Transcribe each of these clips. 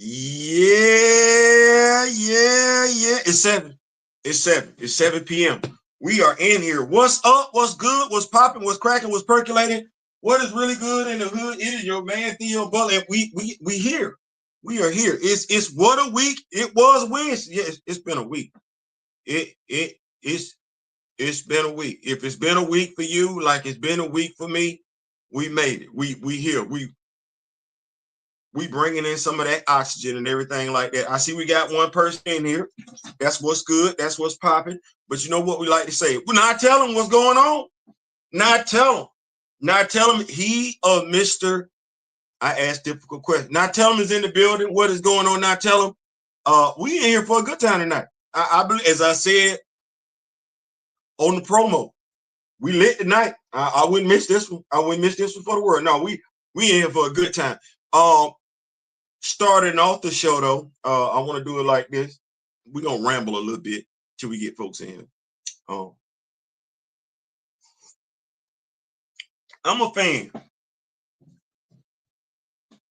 Yeah. It's 7. It's 7. It's 7 p.m. We are in here. What's up? What's good? What's popping? What's cracking? What's percolating? What is really good in the hood? It is your man Theo Butler. And we here. We are here. It's what a week. It was Wednesday. Yeah, it's been a week. It's been a week. If it's been a week for you, like it's been a week for me, we made it. We here. We bringing in some of that oxygen and everything like that. I see we got one person in here. That's what's good. That's what's popping. But you know what we like to say? We're not telling what's going on. Not tell him. Not tell him he or Mr. I ask difficult questions. Not tell him is in the building. What is going on? Not tell him. We in here for a good time tonight. I believe, as I said on the promo, we lit tonight. I wouldn't miss this one. I wouldn't miss this one for the world. No, we in here for a good time. Starting off the show though, I want to do it like this. We're gonna ramble a little bit till we get folks in. I'm a fan.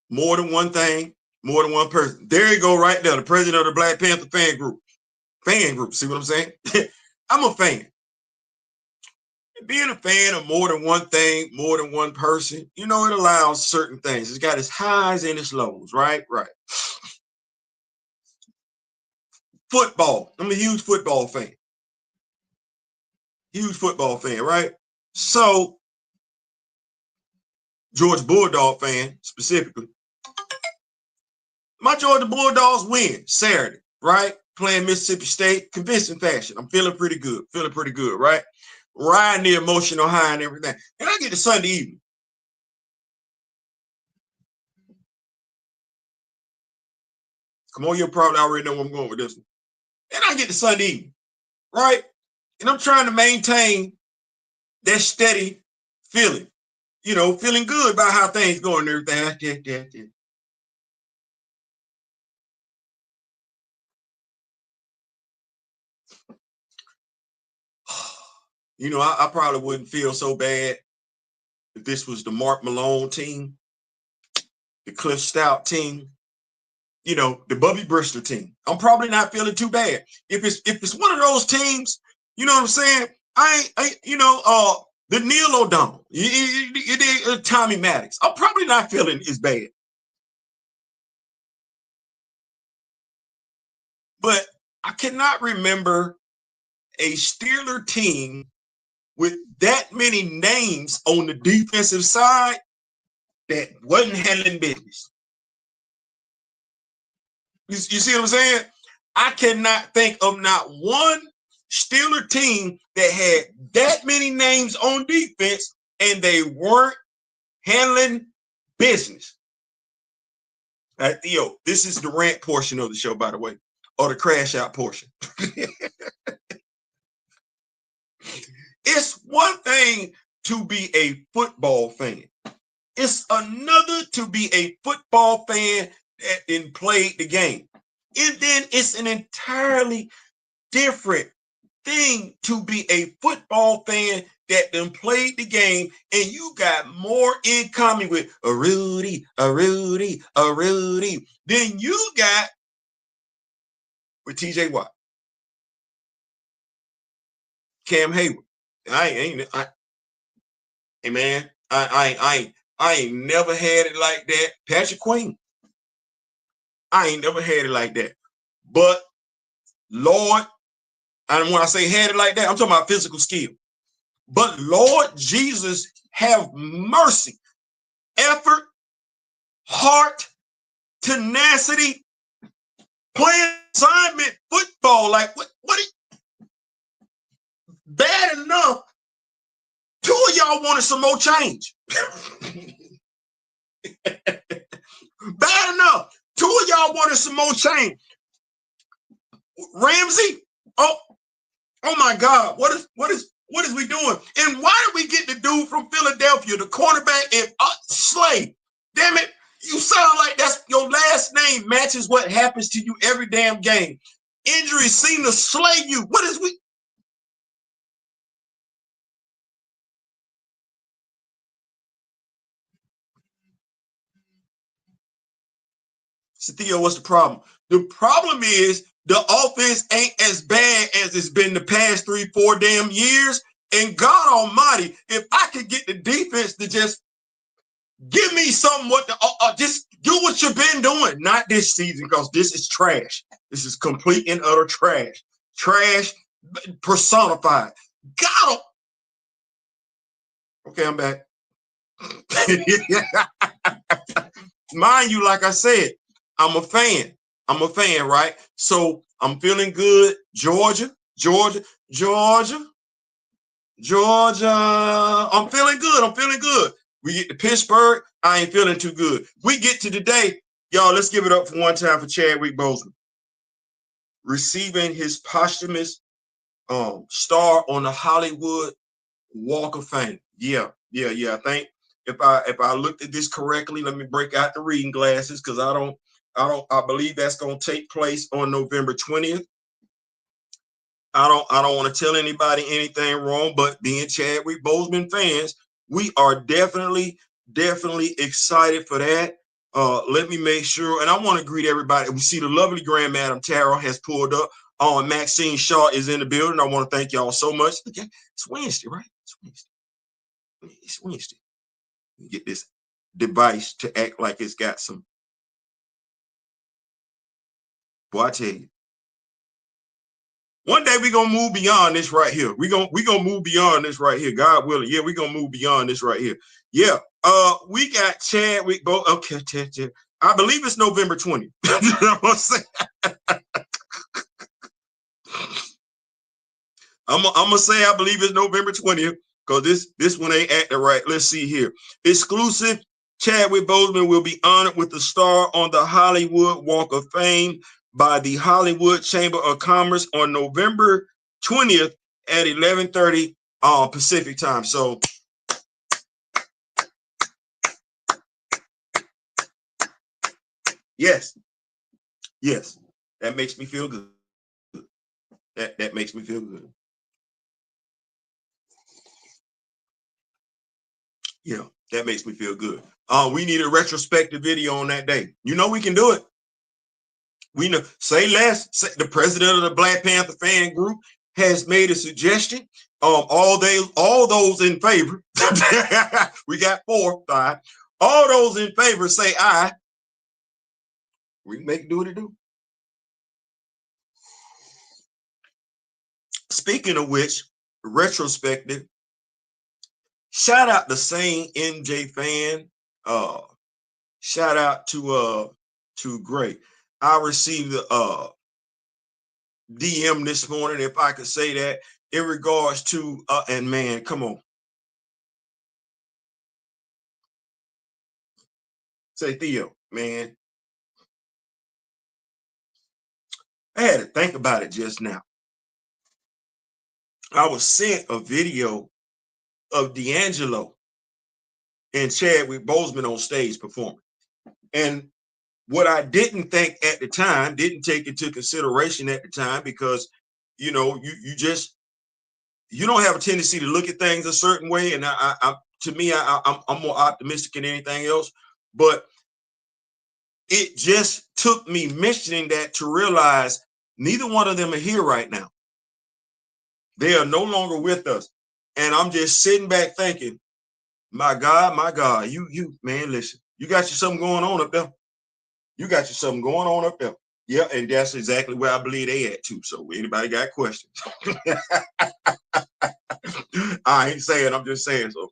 More than one thing, more than one person. There you go, right there. The president of the Black Panther fan group. See what I'm saying? I'm a fan. Being a fan of more than one thing, more than one person, you know, it allows certain things. It's got its highs and its lows, right? Right. Football. I'm a huge football fan. Huge football fan, right? So, Georgia Bulldog fan specifically. My Georgia Bulldogs win Saturday, right? Playing Mississippi State, convincing fashion. I'm feeling pretty good, right? Riding the emotional high and everything. And I get to Sunday evening. Kimoyo probably already know where I'm going with this one. And I get to Sunday evening, right? And I'm trying to maintain that steady feeling, you know, feeling good about how things go and everything. You know, I probably wouldn't feel so bad if this was the Mark Malone team, the Cliff Stout team, you know, the Bubby Bristol team. I'm probably not feeling too bad. If it's one of those teams, you know what I'm saying? The Neil O'Donnell, Tommy Maddox. I'm probably not feeling as bad. But I cannot remember a Steeler team with that many names on the defensive side that wasn't handling business. You see what I'm saying? I cannot think of not one Steeler team that had that many names on defense and they weren't handling business. Theo, this is the rant portion of the show, by the way, or the crash out portion. It's one thing to be a football fan. It's another to be a football fan that played the game. And then it's an entirely different thing to be a football fan that then played the game and you got more in common with a Rudy than you got with Teachey Watt, Cam Hayward. I ain't never had it like that. Patrick Queen. I ain't never had it like that. But Lord, and when I say had it like that, I'm talking about physical skill. But Lord Jesus, have mercy, effort, heart, tenacity, playing assignment football. Like what bad enough. 2 of y'all wanted some more change. Bad enough. 2 of y'all wanted some more change. Ramsey, oh my God, what is we doing? And why did we get the dude from Philadelphia, the cornerback, and Slay? Damn it, you sound like that's your last name matches what happens to you every damn game. Injuries seem to slay you. What is we? So Theo, what's the problem? The problem is the offense ain't as bad as it's been the past 3-4 damn years. And God Almighty, if I could get the defense to just give me something, just do what you've been doing, not this season, because this is trash. This is complete and utter trash. Trash personified. God. Okay, I'm back. Mind you, like I said, I'm a fan. I'm a fan, right? So I'm feeling good. Georgia. I'm feeling good. I'm feeling good. We get to Pittsburgh. I ain't feeling too good. We get to today. Y'all, let's give it up for one time for Chadwick Boseman receiving his posthumous star on the Hollywood Walk of Fame. Yeah. I think if I looked at this correctly, let me break out the reading glasses, because I believe that's gonna take place on November 20th. I don't want to tell anybody anything wrong, but being Chadwick Boseman fans, we are definitely excited for that. Let me make sure, and I want to greet everybody. We see the lovely Grand Madam Tara has pulled up. Maxine Shaw is in the building. I want to thank y'all so much. Okay, it's Wednesday, right? It's Wednesday. Get this device to act like it's got some. Boy, I tell you. One day we're gonna move beyond this right here. We're gonna move beyond this right here. God willing. Yeah, we're gonna move beyond this right here. Yeah. We got Chadwick. Okay, I believe it's November 20th. I'm gonna say. I'm gonna say I believe it's November 20th, because this one ain't acting right. Let's see here. Exclusive. Chadwick Boseman will be honored with the star on the Hollywood Walk of Fame by the Hollywood Chamber of Commerce on November 20th at 11:30 Pacific time. So yes, that makes me feel good. That makes me feel good. Yeah, that makes me feel good. We need a retrospective video on that day. You know we can do it. We know. Say less. The president of the Black Panther fan group has made a suggestion. All those in favor. We got 4, 5. All those in favor say aye. We can make it do what it do. Speaking of which, retrospective. Shout out to Sane MJ fan. Shout out to Gray. I received a DM this morning, if I could say that, in regards to and man, come on. Say Theo, man. I had to think about it just now. I was sent a video of D'Angelo and Chadwick Boseman on stage performing. And what I didn't think at the time, didn't take into consideration at the time, because you know, you don't have a tendency to look at things a certain way. And I'm more optimistic than anything else. But it just took me mentioning that to realize neither one of them are here right now. They are no longer with us. And I'm just sitting back thinking, my God, you man, listen, you got you something going on up there. You got you something going on up there. Yeah, and that's exactly where I believe they at too. So anybody got questions? I ain't saying, I'm just saying. So,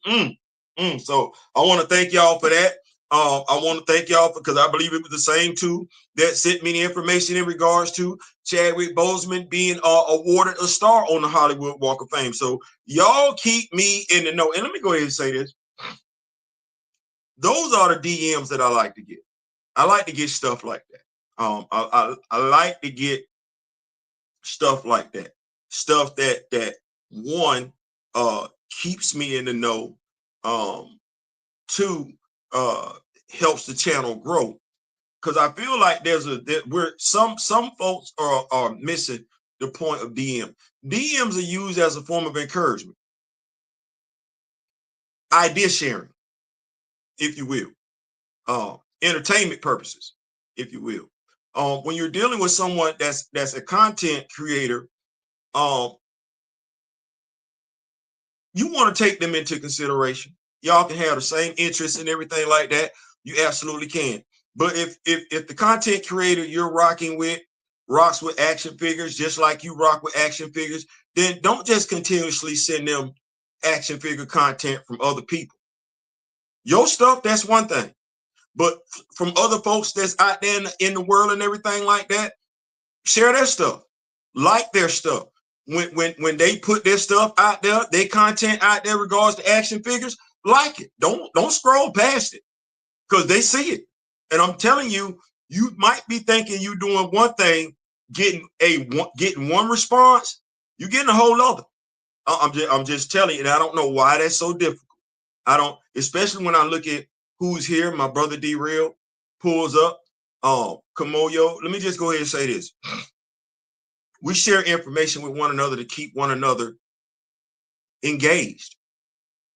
so I want to thank y'all for that. I want to thank y'all because I believe it was the same two that sent me the information in regards to Chadwick Boseman being awarded a star on the Hollywood Walk of Fame. So y'all keep me in the know. And let me go ahead and say this. Those are the DMs that I like to get. I like to get stuff like that. I like to get stuff like that. Stuff that one keeps me in the know. Two, helps the channel grow, because I feel like we're some folks are missing the point of DM. DMs are used as a form of encouragement, idea sharing, if you will, entertainment purposes, if you will. When you're dealing with someone that's a content creator, you want to take them into consideration. Y'all can have the same interests and everything like that. You absolutely can. But if the content creator you're rocking with rocks with action figures, just like you rock with action figures, then don't just continuously send them action figure content from other people. Your stuff, that's one thing. But from other folks that's out there in the world and everything like that, share their stuff, like their stuff. When they put their stuff out there, their content out there regards to action figures, like it. Don't scroll past it because they see it. And I'm telling you, you might be thinking you're doing one thing, getting one response, you're getting a whole other. I'm just telling you, and I don't know why that's so difficult. I don't, especially when I look at who's here. My brother D Real pulls up. Kimoyo. Let me just go ahead and say this. We share information with one another to keep one another engaged,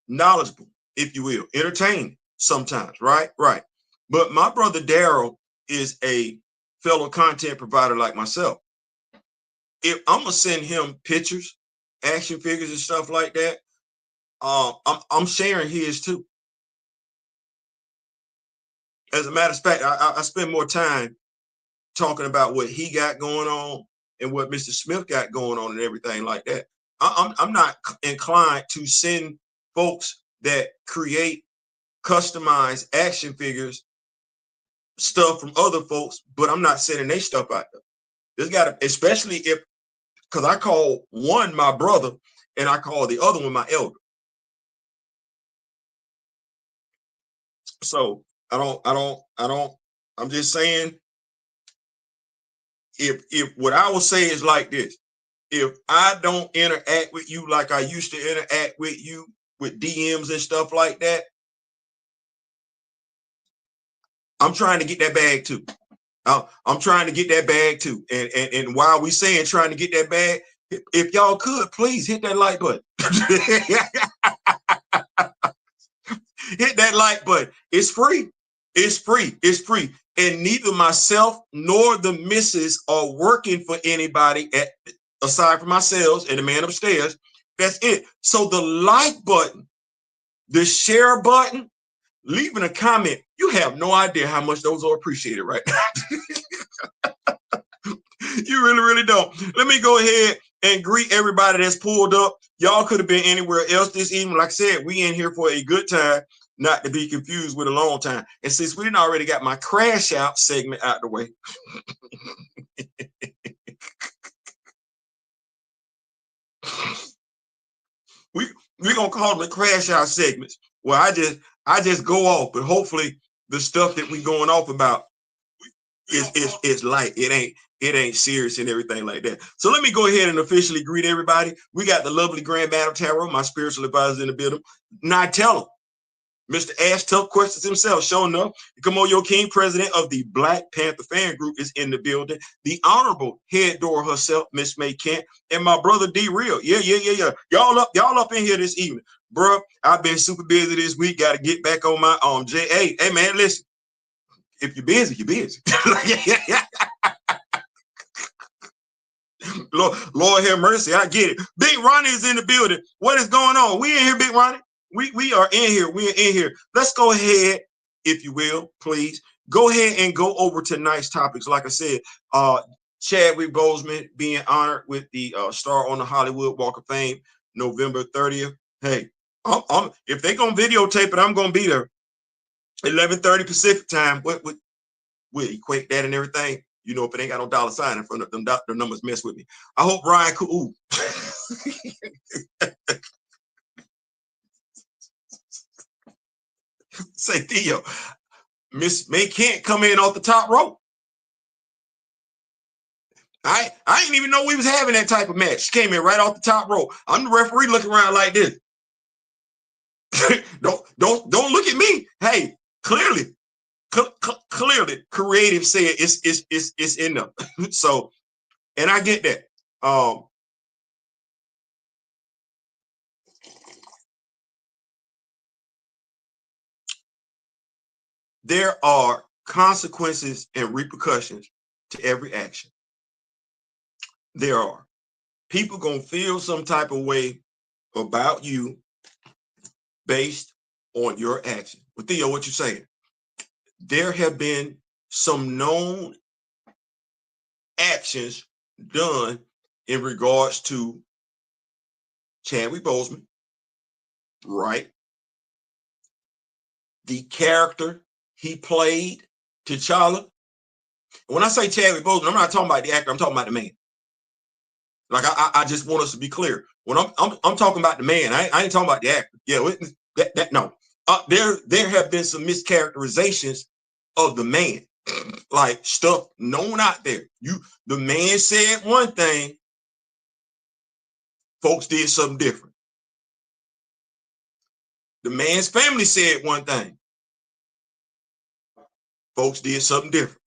knowledgeable, if you will, entertained sometimes, right? Right. But my brother Daryl is a fellow content provider like myself. If I'm gonna send him pictures, action figures and stuff like that, I'm sharing his too. As a matter of fact, I spend more time talking about what he got going on and what Mr. Smith got going on and everything like that. I'm not inclined to send folks that create customized action figures stuff from other folks, but I'm not sending their stuff out there. There's got to, especially if, because I call one my brother and I call the other one my elder. So I'm just saying, if what I will say is like this, if I don't interact with you like I used to interact with you with DMs and stuff like that, I'm trying to get that bag too. I'm trying to get that bag too. And while we saying trying to get that bag, if y'all could, please hit that like button. Hit that like button. It's free. It's free. It's free. And neither myself nor the missus are working for anybody aside from ourselves and the man upstairs. That's it. So the like button, the share button, leaving a comment, you have no idea how much those are appreciated right now. You really, really don't. Let me go ahead and greet everybody that's pulled up. Y'all could have been anywhere else this evening. Like I said, we in here for a good time, not to be confused with a long time. And since we didn't already got my crash out segment out the way, we're gonna call them the crash out segments. Well, I just go off, but hopefully the stuff that we going off about is light. It ain't serious and everything like that. So let me go ahead and officially greet everybody. We got the lovely Grand Madam Tarot, my spiritual advisor in the building. Now tell him, Mr. Ash Tough Questions himself, showing up. Kimoyo King, president of the Black Panther fan group, is in the building. The honorable head Dora herself, Miss May Kent, and my brother D Real. Yeah. Y'all up in here this evening. Bro, I've been super busy this week. Got to get back on my Hey man, listen. If you're busy, you're busy. Lord have mercy. I get it. Big Ronnie is in the building. What is going on? We in here, Big Ronnie. We are in here. We are in here. Let's go ahead, if you will, please. Go ahead and go over tonight's topics. Like I said, Chadwick Boseman being honored with the star on the Hollywood Walk of Fame, November 30th. Hey, if they're gonna videotape it, I'm gonna be there. 11:30 Pacific time. What will equate that and everything? You know, if it ain't got no dollar sign in front of them, the numbers mess with me. I hope Ryan cool. Say Theo, Miss May can't come in off the top rope. I didn't even know we was having that type of match. She came in right off the top rope. I'm the referee looking around like this. don't look at me. Hey, clearly, creative said it's in them. So, and I get that. There are consequences and repercussions to every action. There are. People gonna feel some type of way about you based on your action. But Theo, what you saying? There have been some known actions done in regards to Chadwick Boseman, right? The character he played, T'Challa. When I say Chadwick Boseman, I'm not talking about the actor, I'm talking about the man. Like I just want us to be clear. When I'm talking about the man, I ain't talking about the actor. Yeah, no. There have been some mischaracterizations of the man, like stuff known out there. The man said one thing, folks did something different. The man's family said one thing, folks did something different.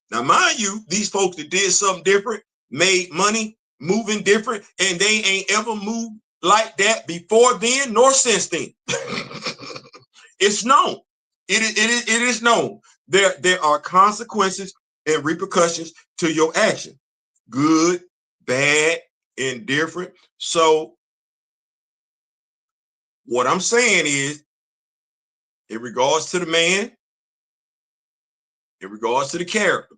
Now, mind you, these folks that did something different made money moving different, and they ain't ever moved like that before then nor since then. It's known. It is known. There are consequences and repercussions to your action. Good, bad, indifferent. So what I'm saying is, in regards to the man, in regards to the character,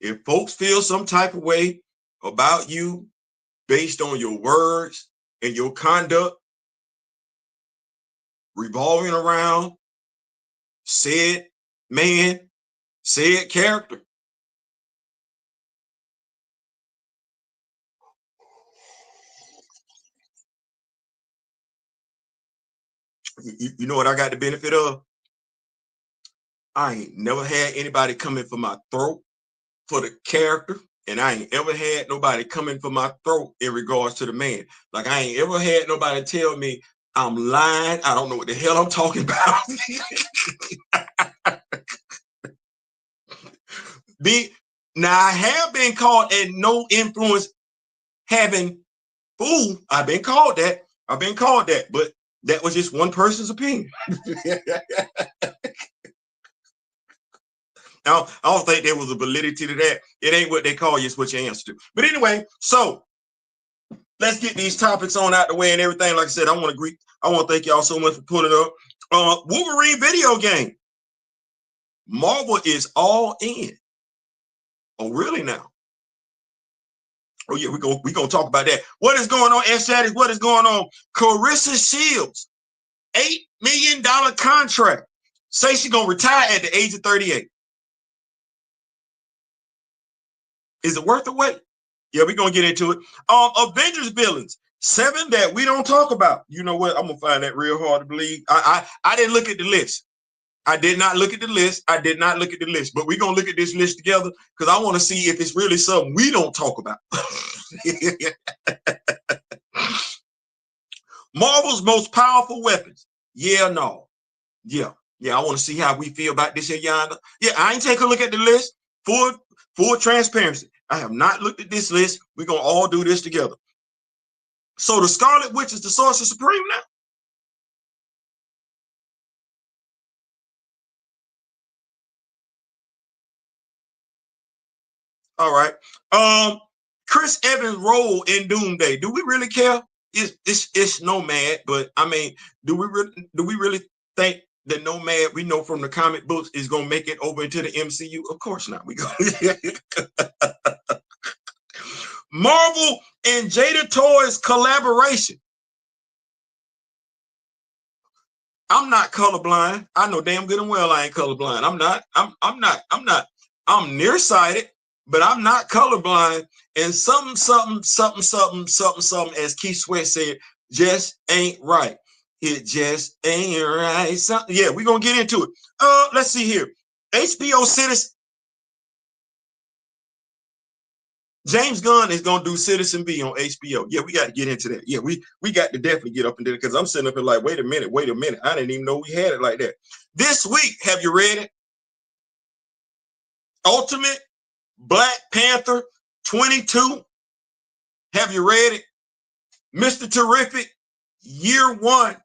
if folks feel some type of way about you based on your words and your conduct revolving around said man, said character, you know what I got the benefit of? I ain't never had anybody come in for my throat for the character, and I ain't ever had nobody come in for my throat in regards to the man. Like I ain't ever had nobody tell me I'm lying, I don't know what the hell I'm talking about. Now I have been called a no influence having fool. I've been called that, but that was just one person's opinion. I don't think there was a validity to that. It ain't what they call you, it's what you answer to. But anyway, so let's get these topics on out the way and everything. Like I said, I want to thank y'all so much for pulling up. Wolverine video game. Marvel is all in. Oh, really now? Oh yeah, we're gonna talk about that. What is going on, S-Chatties? What is going on? Clarissa Shields, $8 million contract. Say she's gonna retire at the age of 38. Is it worth the wait? Yeah, we're gonna get into it. Avengers Villains, 7 that we don't talk about. You know what? I'm gonna find that real hard to believe. I didn't look at the list. I did not look at the list. But we're gonna look at this list together because I want to see if it's really something we don't talk about. Marvel's most powerful weapons. Yeah, no. Yeah. I want to see how we feel about this here, yonder. Yeah, I ain't take a look at the list. Full transparency. I have not looked at this list. We're gonna all do this together. So the Scarlett Witch is the Sorcerer Supreme now? All right. Chris Evans' role in DoomsDay. Do we really care? It's Nomad, but I mean, do we really think that Nomad we know from the comic books is gonna make it over into the MCU? Of course not. We go. Marvel and Jada Toys collaboration. I'm not colorblind. I know damn good and well I ain't colorblind. I'm not. I'm nearsighted, but I'm not colorblind. And something, as Keith Sweat said, just ain't right. It just ain't right. Yeah, we're gonna get into it. Let's see here. HBO'S Citizen. James Gunn is gonna do Citizen V on HBO. Yeah, we got to get into that. Yeah, we got to definitely get up into it because I'm sitting up here like, wait a minute. I didn't even know we had it like that. This week, have you read it? Ultimate Black Panther 22. Have you read it? Mr. Terrific Year 1,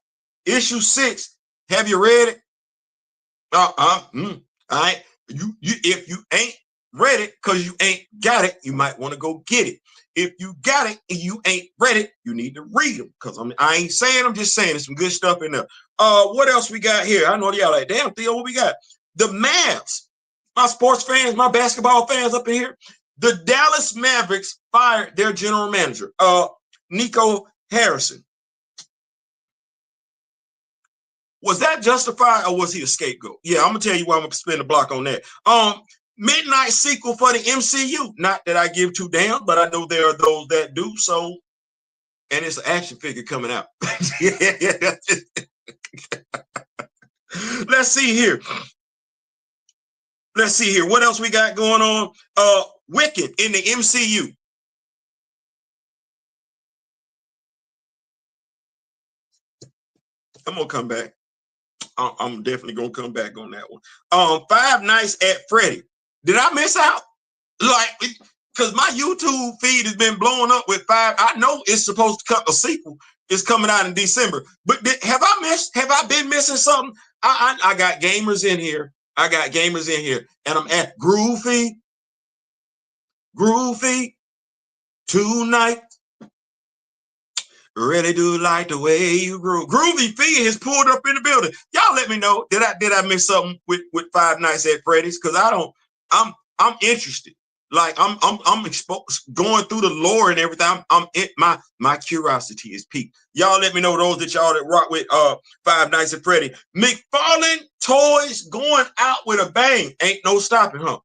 Issue 6. Have you read it? All right. You if you ain't read it because you ain't got it, you might want to go get it. If you got it and you ain't read it, you need to read them. Because I ain't saying, I'm just saying there's some good stuff in there. What else we got here? I know y'all like, damn, Theo, what we got? The Mavs. My sports fans, my basketball fans up in here. The Dallas Mavericks fired their general manager, Nico Harrison. Was that justified or was he a scapegoat? Yeah, I'm gonna tell you why I'm gonna spend the block on that. Midnight sequel for the MCU. Not that I give two damn, but I know there are those that do. So, and it's an action figure coming out. Let's see here. Let's see here. What else we got going on? Wiccan in the MCU. I'm gonna come back. I'm definitely gonna come back on that one. Five Nights at Freddy. Did I miss out? Like, because my YouTube feed has been blowing up with five. I know it's supposed to come a sequel. It's coming out in December. But have I been missing something? I got gamers in here. I got gamers in here, and I'm at Groovy tonight. Really do like the way you groove. Groovy Fee has pulled up in the building. Y'all let me know. Did I miss something with Five Nights at Freddy's? Because I'm interested. Like I'm exposed, going through the lore and everything. My curiosity is peaked. Y'all let me know, those that y'all that rock with Five Nights at Freddy. McFarlane Toys going out with a bang. Ain't no stopping, huh?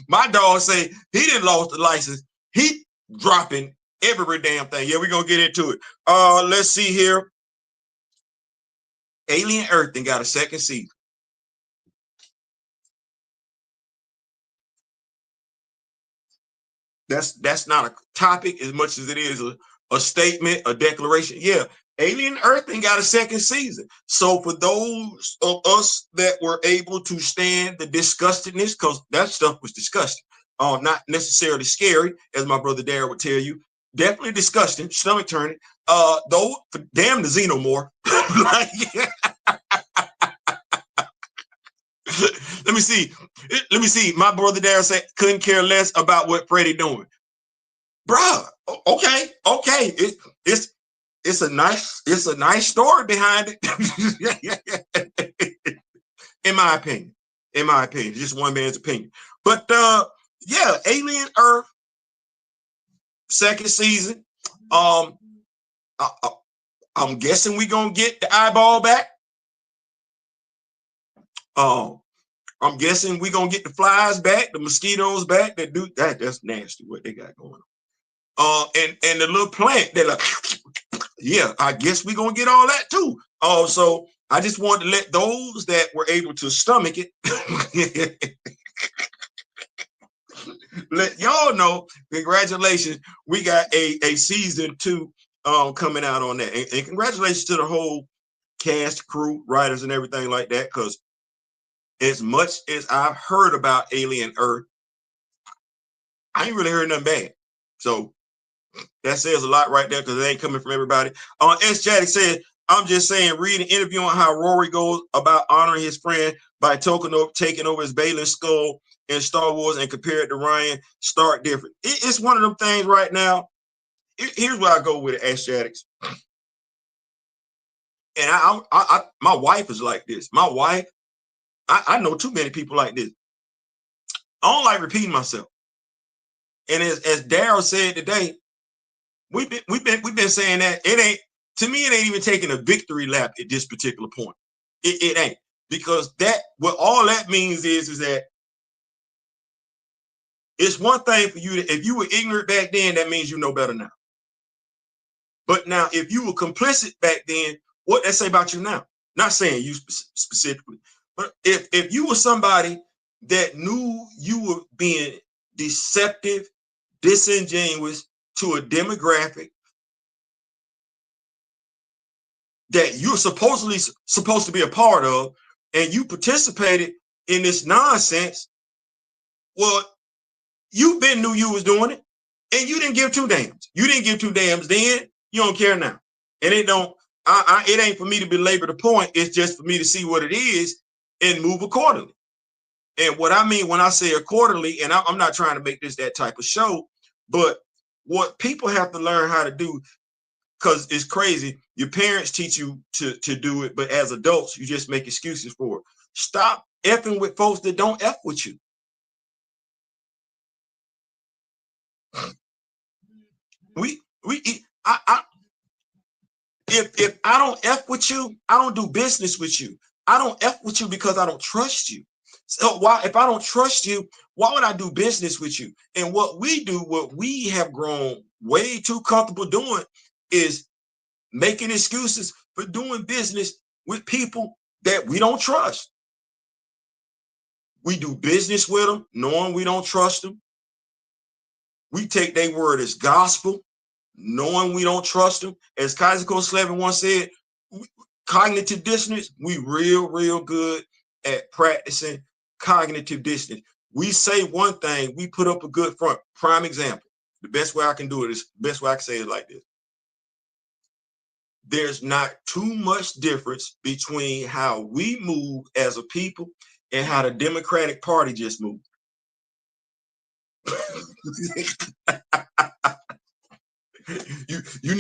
My dog say he didn't lost the license. He dropping every damn thing. Yeah, we're gonna get into it. Let's see here. Alien Earth and got a second season. That's not a topic as much as it is a statement, a declaration. Yeah, Alien Earth and got a second season. So for those of us that were able to stand the disgustedness, because that stuff was disgusting. Not necessarily scary, as my brother Dara would tell you. Definitely disgusting, stomach turning. Though, damn the Xenomorph. Like, Let me see. My brother Dara said couldn't care less about what Freddy doing. Bruh, okay. It's a nice story behind it. In my opinion. Just one man's opinion. But yeah, Alien Earth, second season. I'm guessing we gonna get the eyeball back. I'm guessing we gonna get the flies back, the mosquitoes back. That's nasty what they got going on. And the little plant that like, yeah, I guess we gonna get all that too. So I just wanted to let those that were able to stomach it let y'all know, congratulations, we got a season 2 coming out on that. And congratulations to the whole cast, crew, writers, and everything like that, because as much as I've heard about Alien Earth, I ain't really heard nothing bad. So that says a lot right there, because it ain't coming from everybody. S. Jaddick said, I'm just saying, read an interview on how Rory goes about honoring his friend by taking over his Baylor skull in Star Wars and compare it to Ryan. Start different. It's one of them things right now. Here's where I go with it, S. Jaddick. And my wife is like this. My wife, I know too many people like this. I don't like repeating myself. And as Daryl said today, we've been saying that it ain't, to me, it ain't even taking a victory lap at this particular point. It ain't, because what all that means is that it's one thing for you to, if you were ignorant back then, that means you know better now. But now, if you were complicit back then, what that say about you now? Not saying you specifically, but if you were somebody that knew you were being deceptive, disingenuous to a demographic that you're supposedly supposed to be a part of, and you participated in this nonsense, well, you knew you was doing it, and you didn't give two damns. You didn't give two damns then. You don't care now, and it don't. It ain't for me to belabor the point. It's just for me to see what it is and move accordingly. And what I mean when I say accordingly, and I'm not trying to make this that type of show, but what people have to learn how to do, because it's crazy. Your parents teach you to do it, but as adults, you just make excuses for it. Stop effing with folks that don't F with you. If I don't F with you, I don't do business with you. I don't F with you because I don't trust you. So why, if I don't trust you, why would I do business with you? And what we have grown way too comfortable doing is making excuses for doing business with people that we don't trust. We do business with them knowing we don't trust them. We take their word as gospel, knowing we don't trust them. As Kaiser Slevin once said, cognitive dissonance, we real good at practicing cognitive dissonance. We say one thing, we put up a good front. Prime example. The best way I can do it is, the best way I can say it like this. There's not too much difference between how we move as a people and how the Democratic Party just moved. You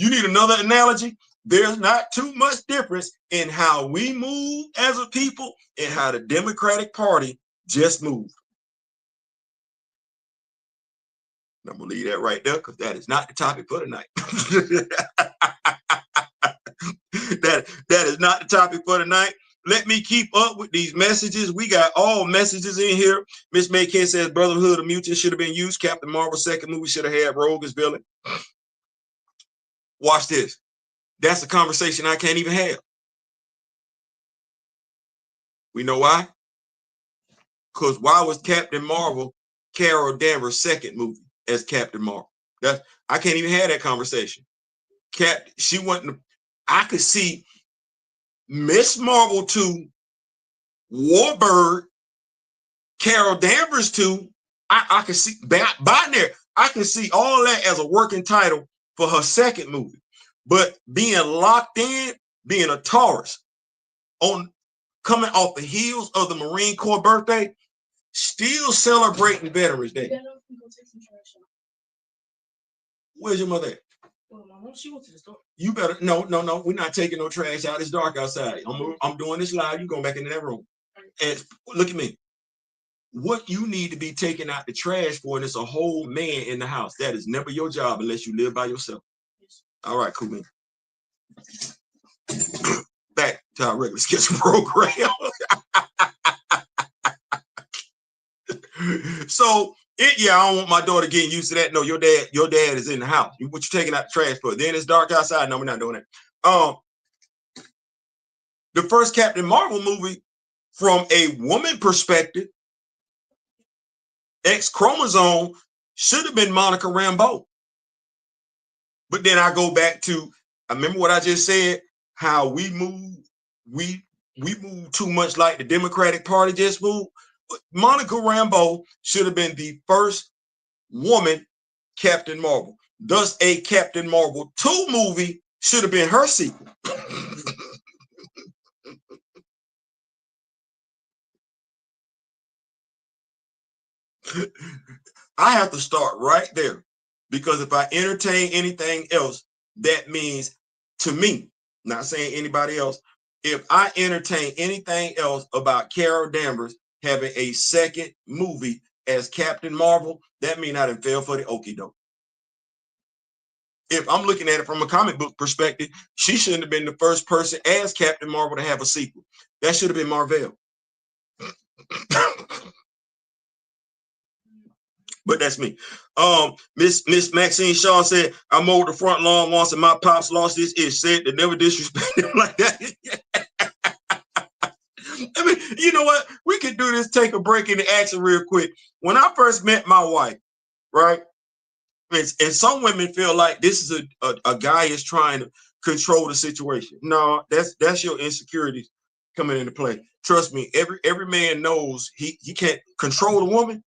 need another analogy? There's not too much difference in how we move as a people and how the Democratic Party just moved. I'm gonna leave that right there because that is not the topic for tonight. that is not the topic for tonight. Let me keep up with these messages. We got all messages in here. Miss Maykin says Brotherhood of Mutants should have been used. Captain Marvel's second movie should have had Rogue as villain. Watch this. That's a conversation I can't even have. We know why? Because why was Captain Marvel Carol Danvers' second movie as Captain Marvel? I can't even have that conversation. She wasn't. I could see Miss Marvel 2, Warbird, Carol Danvers 2. I could see Binary. I can see all that as a working title for her second movie. But being locked in, being a Taurus, coming off the heels of the Marine Corps birthday, still celebrating Veterans Day. Where's your mother at? Well, my mom, she went to the store. You better no. We're not taking no trash out. It's dark outside. I'm doing this live. You going back into that room. And look at me. What you need to be taking out the trash for, and it's a whole man in the house. That is never your job unless you live by yourself. All right, cool, man. Back to our regular schedule program. So I don't want my daughter getting used to that. No, your dad is in the house. What you taking out the trash for? Then it's dark outside. No, we're not doing that. The first Captain Marvel movie, from a woman perspective, X chromosome, should have been Monica Rambeau. But then I go back to, I remember what I just said, how we move, we move too much like the Democratic Party just moved. Monica Rambeau should have been the first woman Captain Marvel. Thus, a Captain Marvel 2 movie should have been her sequel. I have to start right there, because if I entertain anything else, that means, to me, not saying anybody else, if I entertain anything else about Carol Danvers having a second movie as Captain Marvel, that means I done fell for the okie doke. If I'm looking at it from a comic book perspective, she shouldn't have been the first person as Captain Marvel to have a sequel. That should have been Marvel. But that's me. Miss Maxine Shaw said, I mowed the front lawn once and my pops lost his itch. Said to never disrespect him like that. I mean, you know what? We could do this, take a break in the action real quick. When I first met my wife, right? And some women feel like this is a guy is trying to control the situation. No, that's your insecurities coming into play. Trust me, every man knows he can't control a woman.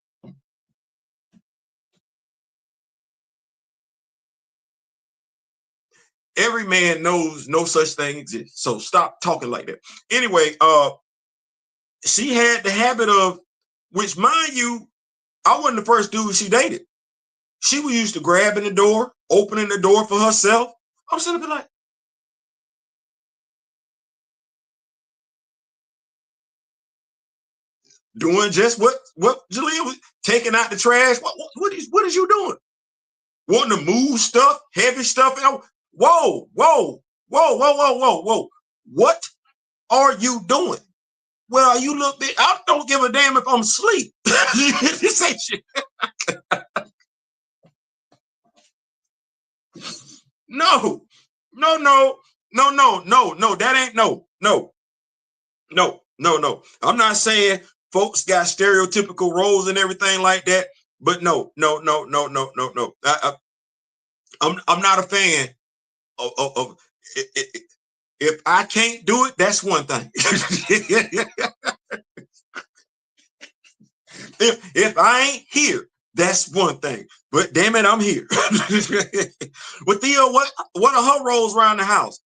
Every man knows no such thing exists. So stop talking like that. Anyway, she had the habit of, which mind you, I wasn't the first dude she dated. She was used to grabbing the door, opening the door for herself. I'm sitting there like, doing just what Jalea was taking out the trash. What is you doing? Wanting to move stuff, heavy stuff. Whoa, whoa, whoa, whoa, whoa, whoa, whoa. What are you doing? Well, you look big. I don't give a damn if I'm asleep. This ain't shit. No, no, no, no, no, no, no. That ain't no. I'm not saying folks got stereotypical roles and everything like that, but no. I'm not a fan of if I can't do it, that's one thing. if I ain't here, that's one thing. But damn it, I'm here. But Theo, what are her roles around the house?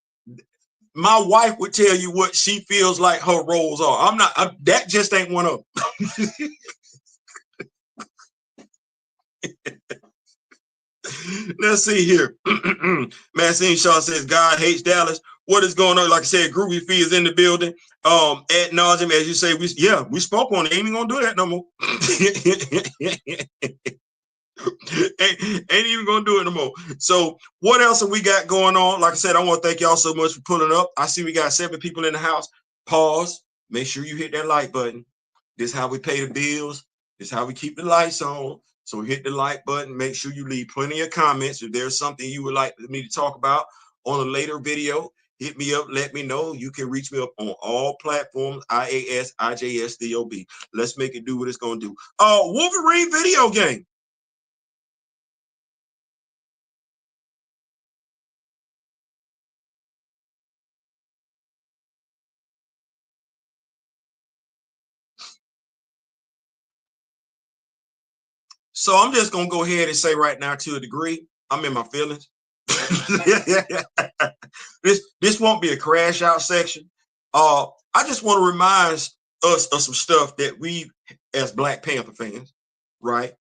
My wife would tell you what she feels like her roles are. That just ain't one of them. Let's see here. Maxine Shaw says, God hates Dallas. What is going on? Like I said, Groovy Fee is in the building. Ad nauseum, as you say, we spoke on it. Ain't even gonna do that no more. ain't even gonna do it no more. So what else have we got going on? Like I said, I want to thank y'all so much for pulling up. I see we got 7 people in the house. Pause. Make sure you hit that like button. This is how we pay the bills. This is how we keep the lights on. So hit the like button. Make sure you leave plenty of comments. If there's something you would like me to talk about on a later video, hit me up. Let me know. You can reach me up on all platforms. IAS, IJS, DOB. Let's make it do what it's gonna do. Wolverine video game. So I'm just gonna go ahead and say right now, to a degree, I'm in my feelings. This won't be a crash out section. I just want to remind us of some stuff that we, as Black Panther fans, right?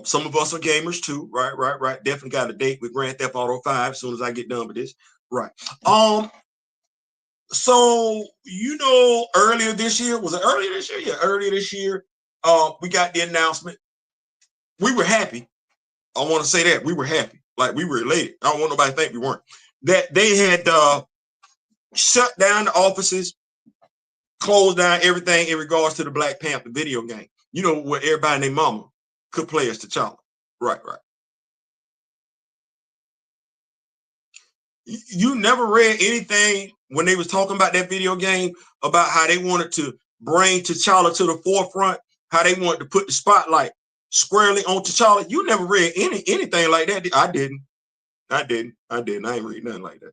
Some of us are gamers too, right. Definitely got a date with Grand Theft Auto 5 as soon as I get done with this, right? So earlier this year, was it earlier this year? Yeah, earlier this year, we got the announcement. We were happy. I want to say that we were happy, like we were elated. I don't want nobody to think we weren't. That they had shut down the offices, closed down everything in regards to the Black Panther video game. Where everybody and their mama could play as T'Challa. Right. You never read anything when they was talking about that video game about how they wanted to bring T'Challa to the forefront, how they wanted to put the spotlight squarely on T'Challa. You never read anything like that. I didn't. I ain't read nothing like that.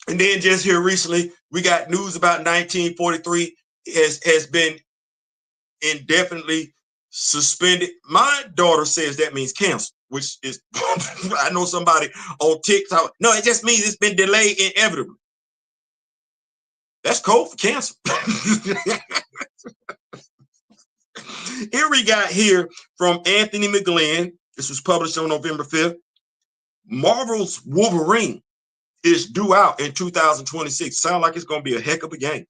And then just here recently, we got news about 1943 has been indefinitely suspended. My daughter says that means canceled, which is, I know somebody on TikTok. No, it just means it's been delayed inevitably. That's code for cancel. Here we got here from Anthony McGlynn. This was published on November 5th. Marvel's Wolverine is due out in 2026. Sound like it's going to be a heck of a game.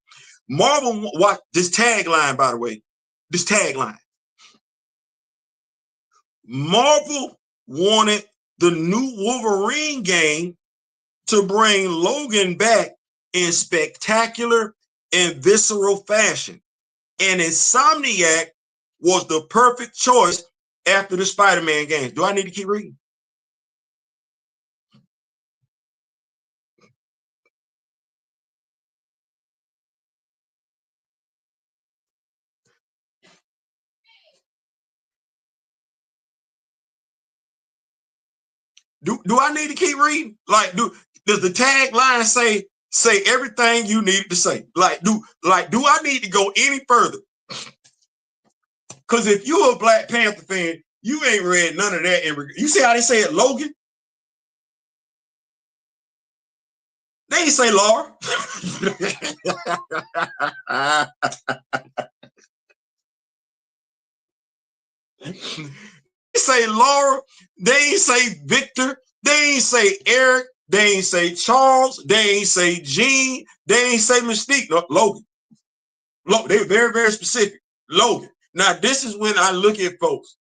Marvel, watch this tagline, by the way. This tagline. Marvel wanted the new Wolverine game to bring Logan back in spectacular and visceral fashion. And Insomniac was the perfect choice after the Spider-Man games. Do I need to keep reading? Do I need to keep reading? Like, does the tagline say everything you need to say? Do I need to go any further? Because if you're a Black Panther fan, you ain't read none of that. You see how they say it, Logan? They ain't say Laura. They say Laura. They ain't say Victor. They ain't say Eric. They ain't say Charles. They ain't say Gene. They ain't say Mystique. No, Logan. They were very, very specific. Logan. Now, this is when I look at folks.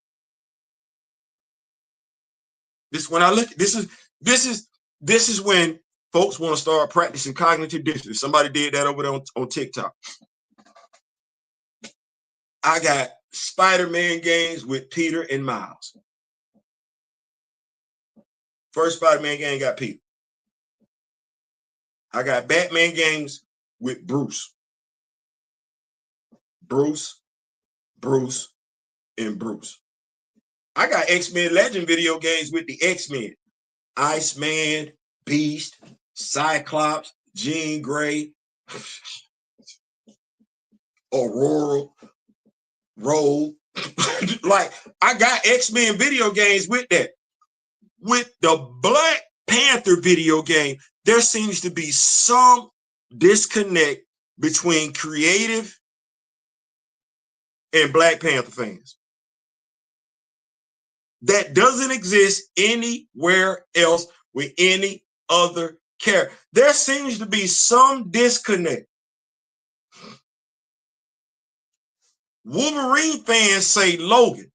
This is when I look. This is when folks want to start practicing cognitive dissonance. Somebody did that over there on TikTok. I got Spider-Man games with Peter and Miles. First Spider-Man game got Peter. I got Batman games with Bruce. Bruce, and Bruce. I got X-Men Legend video games with the X-Men. Iceman, Beast, Cyclops, Jean Grey, Aurora, Rogue. Like, I got X-Men video games with that. With the Black Panther video game, there seems to be some disconnect between creative and Black Panther fans. That doesn't exist anywhere else with any other character. There seems to be some disconnect. Wolverine fans say Logan.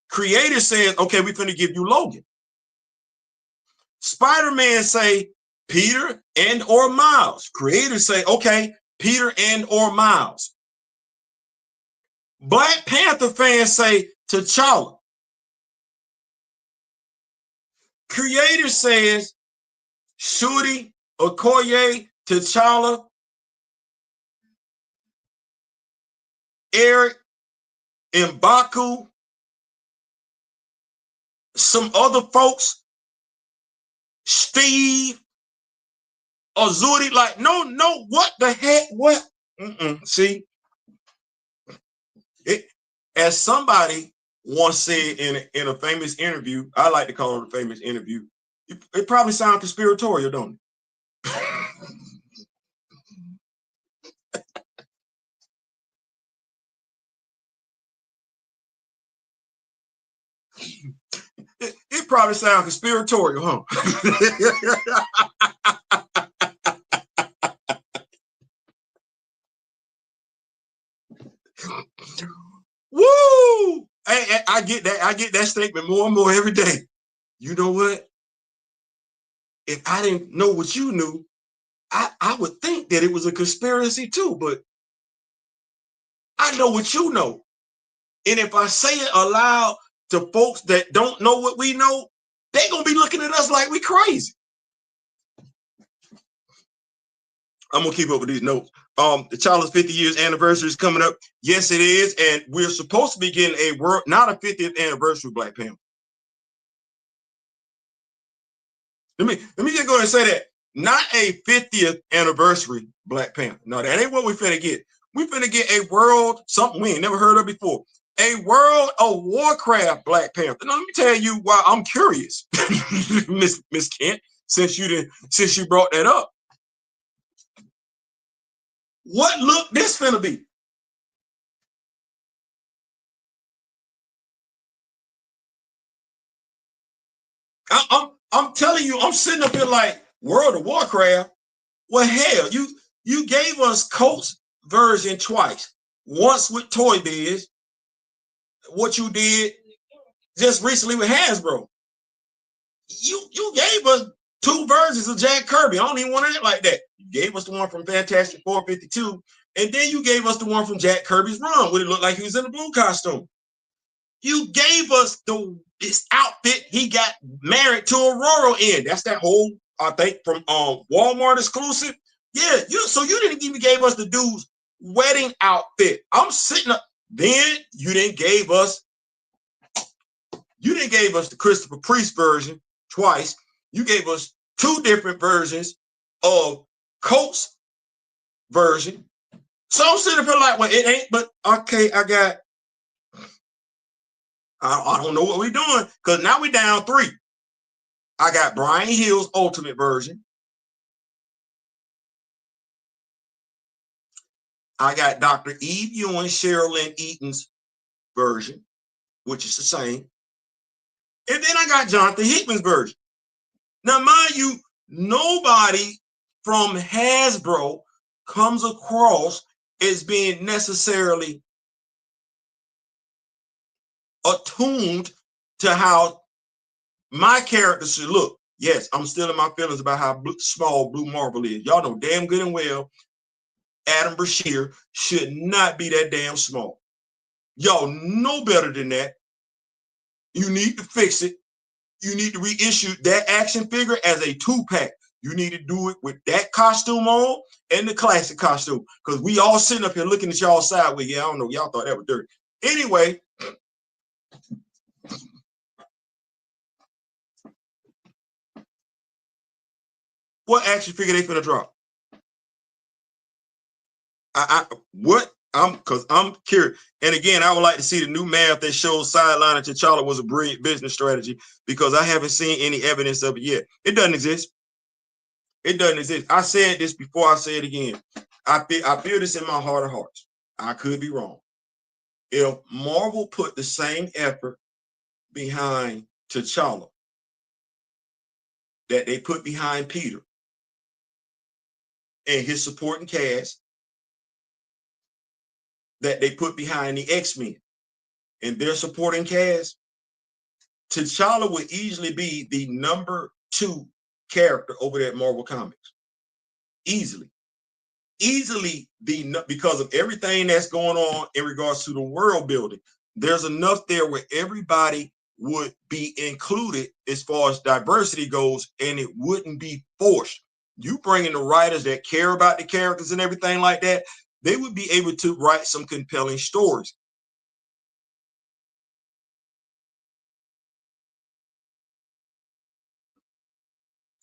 Creator says, okay, we're finna give you Logan. Spider-Man say Peter and or Miles. Creators say, okay, Peter and or Miles. Black Panther fans say T'Challa. Creator says Shuri, Okoye, T'Challa, Eric, M'Baku, some other folks, Steve, Azuri, like, no, what the heck, what? See, as somebody once said in a famous interview, I like to call it a famous interview, it probably sounds conspiratorial, don't it? It probably sounds conspiratorial, huh? Woo! I get that. I get that statement more and more every day. You know what? If I didn't know what you knew, I would think that it was a conspiracy too, but I know what you know. And if I say it aloud to folks that don't know what we know, they're going to be looking at us like we crazy. I'm going to keep up with these notes. The Child's 50 years anniversary is coming up. Yes, it is. And we're supposed to be getting a world, not a 50th anniversary of Black Panther. Let me just go ahead and say that. Not a 50th anniversary Black Panther. No, that ain't what we finna get. We finna get a world, something we ain't never heard of before. A World of Warcraft Black Panther. Now, let me tell you why I'm curious, Miss Kent, since you brought that up. What look this finna be? I'm telling you, I'm sitting up here like World of Warcraft. Well, hell, you gave us Colts version twice. Once with Toy Biz, what you did just recently with Hasbro. You gave us two versions of Jack Kirby. I don't even want to act like that. You gave us the one from Fantastic 452, and then you gave us the one from Jack Kirby's Run, where it looked like he was in a blue costume. You gave us this outfit he got married to Aurora in. That's that whole, I think, from Walmart exclusive. Yeah, so you didn't even give us the dude's wedding outfit. I'm sitting up. Then you didn't give us the Christopher Priest version twice. You gave us two different versions of Colt's version. So I'm sitting up here like, well, it ain't, but okay, I don't know what we're doing, because now we're down 3. I got Brian Hill's Ultimate version. I got Dr. Eve Ewing, Cheryl Lynn Eaton's version, which is the same. And then I got Jonathan Hickman's version. Now, mind you, nobody from Hasbro comes across as being necessarily attuned to how my character should look. Yes, I'm still in my feelings about how small Blue Marvel is. Y'all know damn good and well Adam Brashear should not be that damn small. Y'all know better than that. You need to fix it. You need to reissue that action figure as a 2-pack. You need to do it with that costume on and the classic costume. Because we all sitting up here looking at y'all sideways. Yeah, I don't know. Y'all thought that was dirty. Anyway, what action figure they finna drop? Because I'm curious. And again, I would like to see the new math that shows sidelining T'Challa was a brilliant business strategy, because I haven't seen any evidence of it yet. It doesn't exist. It doesn't exist. I said this before, I say it again. I feel this in my heart of hearts. I could be wrong. If Marvel put the same effort behind T'Challa that they put behind Peter and his supporting cast, that they put behind the X-Men and their supporting cast, T'Challa would easily be the #2 character over there at Marvel Comics. Easily. Because of everything that's going on in regards to the world building. There's enough there where everybody would be included as far as diversity goes, and it wouldn't be forced. You bring in the writers that care about the characters and everything like that, they would be able to write some compelling stories.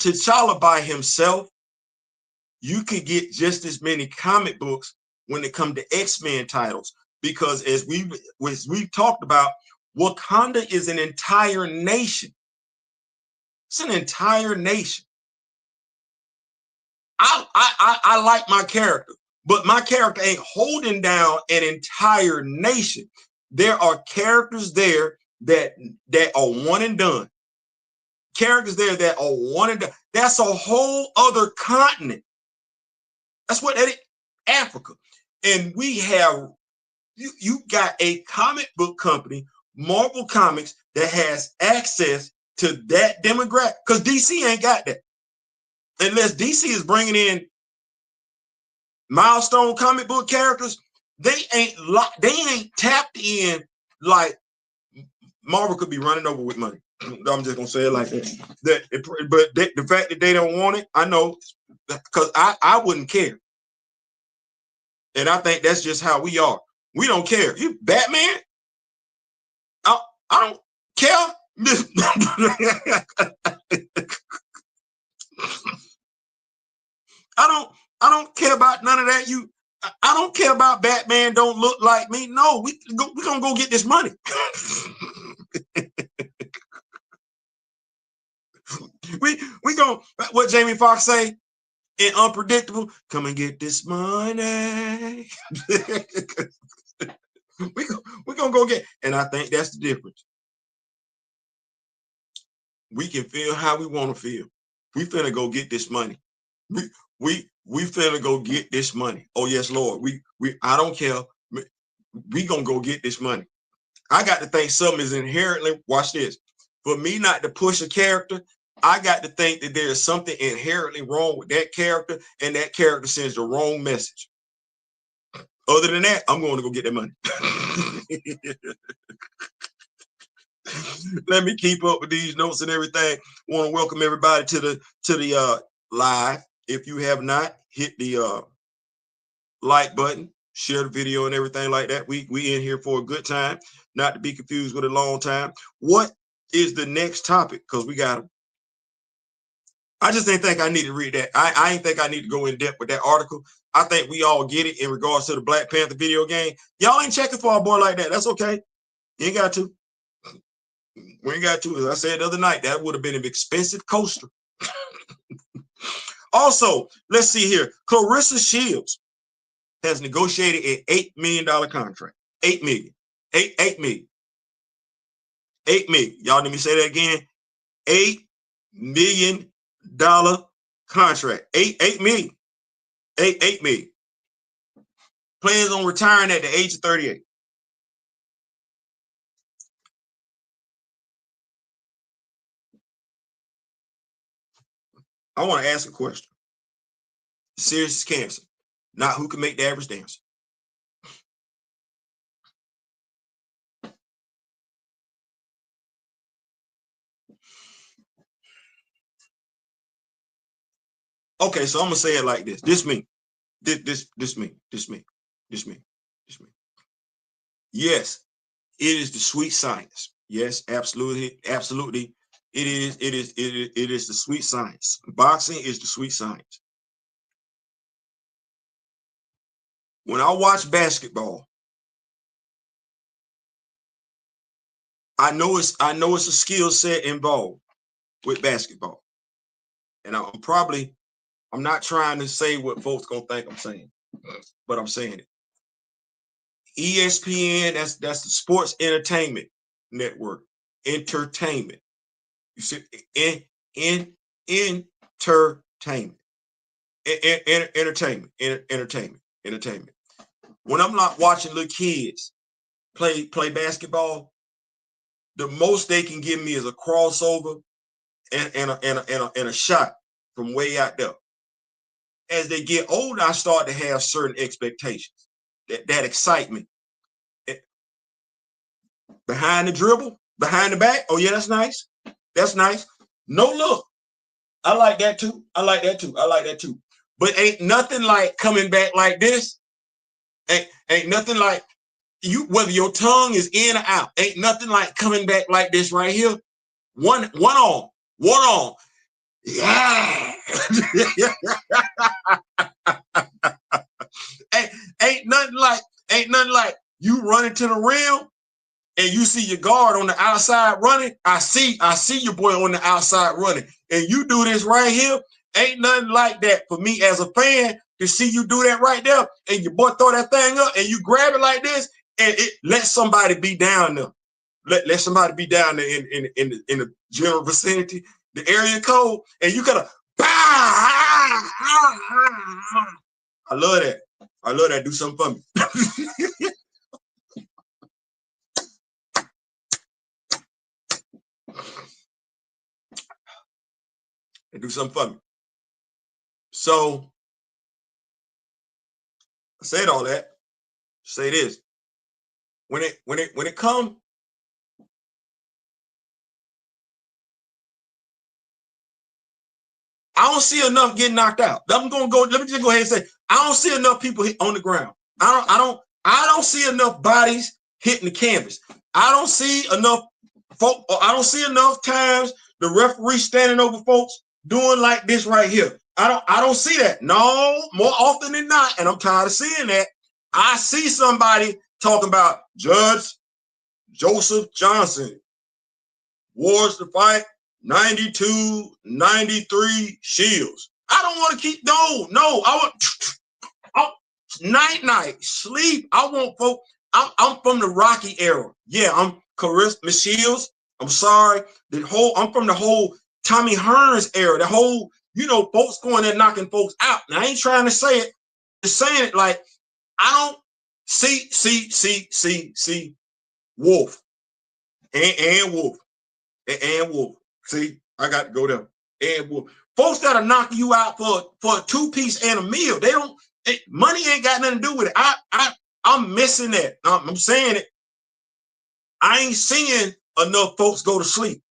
T'Challa by himself, you could get just as many comic books when it comes to X-Men titles, because as we've talked about, Wakanda is an entire nation. It's an entire nation. I like my character, but my character ain't holding down an entire nation. There are characters there that are one and done. Characters there that are one and done. That's a whole other continent. That's what that is, Africa. And we have, you got a comic book company, Marvel Comics, that has access to that demographic, because DC ain't got that. Unless DC is bringing in milestone comic book characters, they ain't tapped in like Marvel could be running over with money. I'm just gonna say it like that. But the fact that they don't want it, I know, because I wouldn't care. And I think that's just how we are. We don't care. You Batman? I don't care. I don't care about none of that. I don't care about Batman don't look like me. No, we gonna go get this money. we gonna, what Jamie Foxx say in Unpredictable, come and get this money. we gonna go get, and I think that's the difference. We can feel how we want to feel. We finna go get this money. We finna go get this money. Oh yes, Lord. I don't care. We gonna go get this money. I got to think something is inherently, watch this. For me not to push a character, I got to think that there is something inherently wrong with that character, and that character sends the wrong message. Other than that, I'm going to go get that money. Let me keep up with these notes and everything. Want to welcome everybody to the live. If you have not, hit the like button, share the video and everything like that. We in here for a good time, not to be confused with a long time. What is the next topic? Because we got them. I just didn't think I need to read that. I ain't think I need to go in depth with that article. I think we all get it in regards to the Black Panther video game. Y'all ain't checking for our boy like that. That's okay. You ain't got to. We ain't got to. As I said the other night, that would have been an expensive coaster. Also, let's see here. Clarissa Shields. has negotiated an $8 million contract. 8 million. 8 million. 8 million. Y'all let me say that again. $8 million contract. 8 million. 8 million. Plans on retiring at the age of 38. I want to ask a question. Serious as cancer, not who can make the average dancer. Okay, so I'm gonna say it like this. This me. This me. Yes, it is the sweet science. Yes, absolutely. It is the sweet science. Boxing is the sweet science. When I watch basketball, I know it's a skill set involved with basketball. And I'm not trying to say what folks gonna think I'm saying, but I'm saying it. ESPN, that's the Sports Entertainment Network. Entertainment. You see, entertainment. When I'm not watching little kids play basketball, the most they can give me is a crossover and a shot from way out there. As they get older, I start to have certain expectations. That excitement. Behind the dribble, behind the back. Oh yeah, that's nice. That's nice. No look. I like that too. But ain't nothing like coming back like this. Ain't nothing like you, whether your tongue is in or out. Ain't nothing like coming back like this right here. One on. Yeah. ain't nothing like you running to the rim and you see your guard on the outside running. I see your boy on the outside running, and you do this right here. Ain't nothing like that for me as a fan to see you do that right there, and your boy throw that thing up, and you grab it like this, and it let somebody be down there. Let somebody be down there in the general vicinity, the area code, and you gotta. I love that. Do something for me. Do something for me. So I said all that. Say this. When it comes, I don't see enough getting knocked out. Let me just go ahead and say, I don't see enough people on the ground. I don't see enough bodies hitting the canvas. I don't see enough folk. I don't see enough times the referee standing over folks doing like this right here. I don't see that. No, more often than not, and I'm tired of seeing that. I see somebody talking about Judge Joseph Johnson wards the fight 92, 93 shields. I don't want to keep no. I want night sleep. I want folks. I'm from the Rocky era. Yeah, I'm Clarissa Shields. I'm sorry. I'm from the whole Tommy Hearns era. The whole, folks going there knocking folks out. Now I ain't trying to say it. Just saying it like I don't see Wolf and Wolf. And Wolf. See, I got to go there. And Wolf. Folks that'll knock you out for a 2-piece and a meal. Money ain't got nothing to do with it. I'm missing that. I'm saying it. I ain't seeing enough folks go to sleep.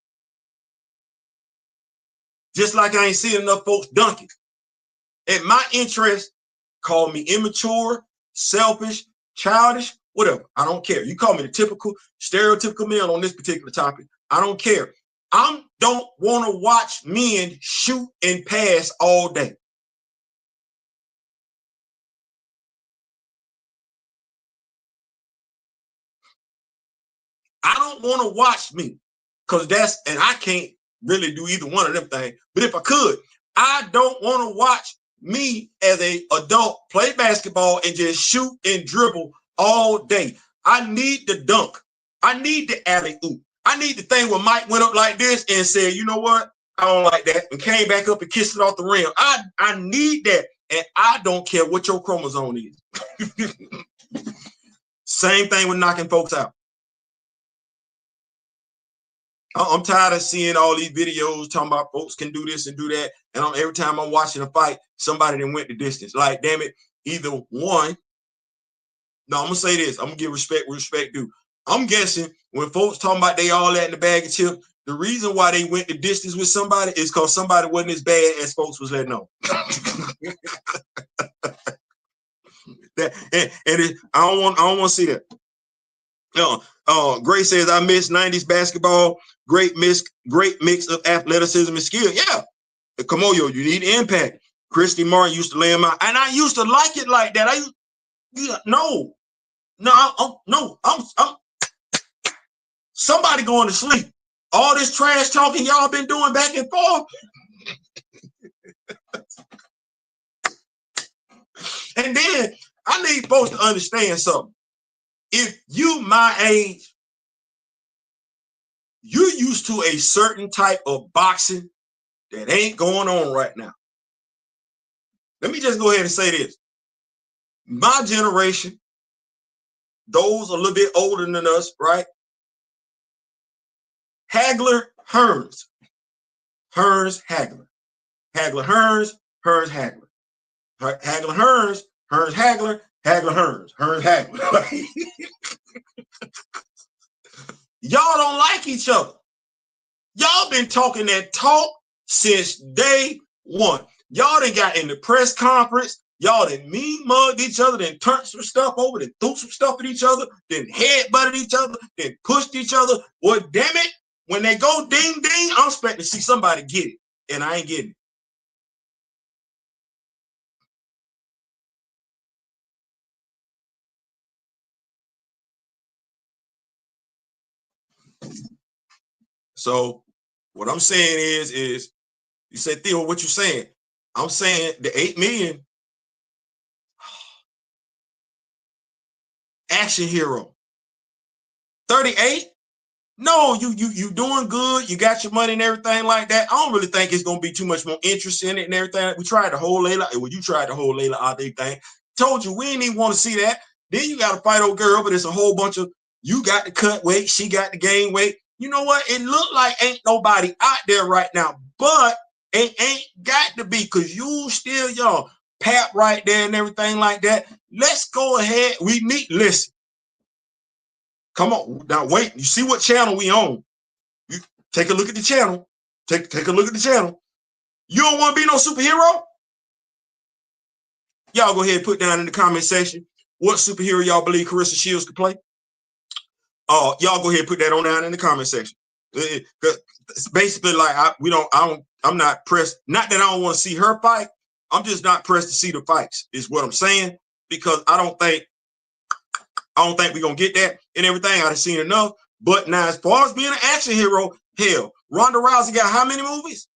Just like I ain't seeing enough folks dunking. And my interest, call me immature, selfish, childish, whatever. I don't care. You call me the stereotypical male on this particular topic. I don't care. I don't want to watch men shoot and pass all day. I don't want to watch me because and I can't really do either one of them things. But if I could, I don't want to watch me as a adult play basketball and just shoot and dribble all day. I need the dunk. I need the alley-oop. I need the thing where Mike went up like this and said, you know what? I don't like that. And came back up and kissed it off the rim. I need that. And I don't care what your chromosome is. Same thing with knocking folks out. I'm tired of seeing all these videos talking about folks can do this and do that. And every time I'm watching a fight, somebody that went the distance. Like, damn it, either one. No, I'm going to say this. I'm going to give respect where respect due. I'm guessing when folks talking about they all that in the bag of chips, the reason why they went the distance with somebody is because somebody wasn't as bad as folks was letting know. I don't want to see that. Gray says, I miss 90s basketball. Great mix of athleticism and skill. Yeah. Kimoyo, you need impact. Christy Martin used to lay him out. And I used to like it like that. I'm somebody going to sleep. All this trash talking y'all been doing back and forth. And then I need folks to understand something. If you my age, you're used to a certain type of boxing that ain't going on right now. Let me just go ahead and say this. My generation, those a little bit older than us, right? Hagler, Hearns. Hearns, Hagler. Hagler, Hearns, Hearns, Hagler. Hagler, Hearns, Hearns, Hagler, Hagler, Hearns, Hearns, Hagler. Y'all don't like each other. Y'all been talking that talk since day one. Y'all done got in the press conference. Y'all done mean mugged each other, then turned some stuff over, then threw some stuff at each other, then headbutted each other, then pushed each other. Well, damn it, when they go ding ding, I'm expecting to see somebody get it, and I ain't getting it. So what I'm saying is you said, Theo, what you saying? I'm saying the 8 million action hero. 38? No, you doing good. You got your money and everything like that. I don't really think it's gonna be too much more interest in it and everything. We tried the whole Layla. Well, you tried the whole Layla out there thing. Told you we didn't even want to see that. Then you got to fight old girl, but it's a whole bunch of you got the cut weight, she got the gain weight. You know what? It looked like ain't nobody out there right now, but it ain't got to be because you still young. Pat right there and everything like that. Let's go ahead. We need listen. Come on now, wait. You see what channel we on? You take a look at the channel. Take a look at the channel. You don't want to be no superhero? Y'all go ahead and put down in the comment section what superhero y'all believe Clarissa Shields could play. Y'all go ahead and put that on down in the comment section. It's basically like I'm not pressed. Not that I don't want to see her fight. I'm just not pressed to see the fights, is what I'm saying, because I don't think we're gonna get that and everything. I've seen enough. But now, as far as being an action hero, hell, Ronda Rousey got how many movies?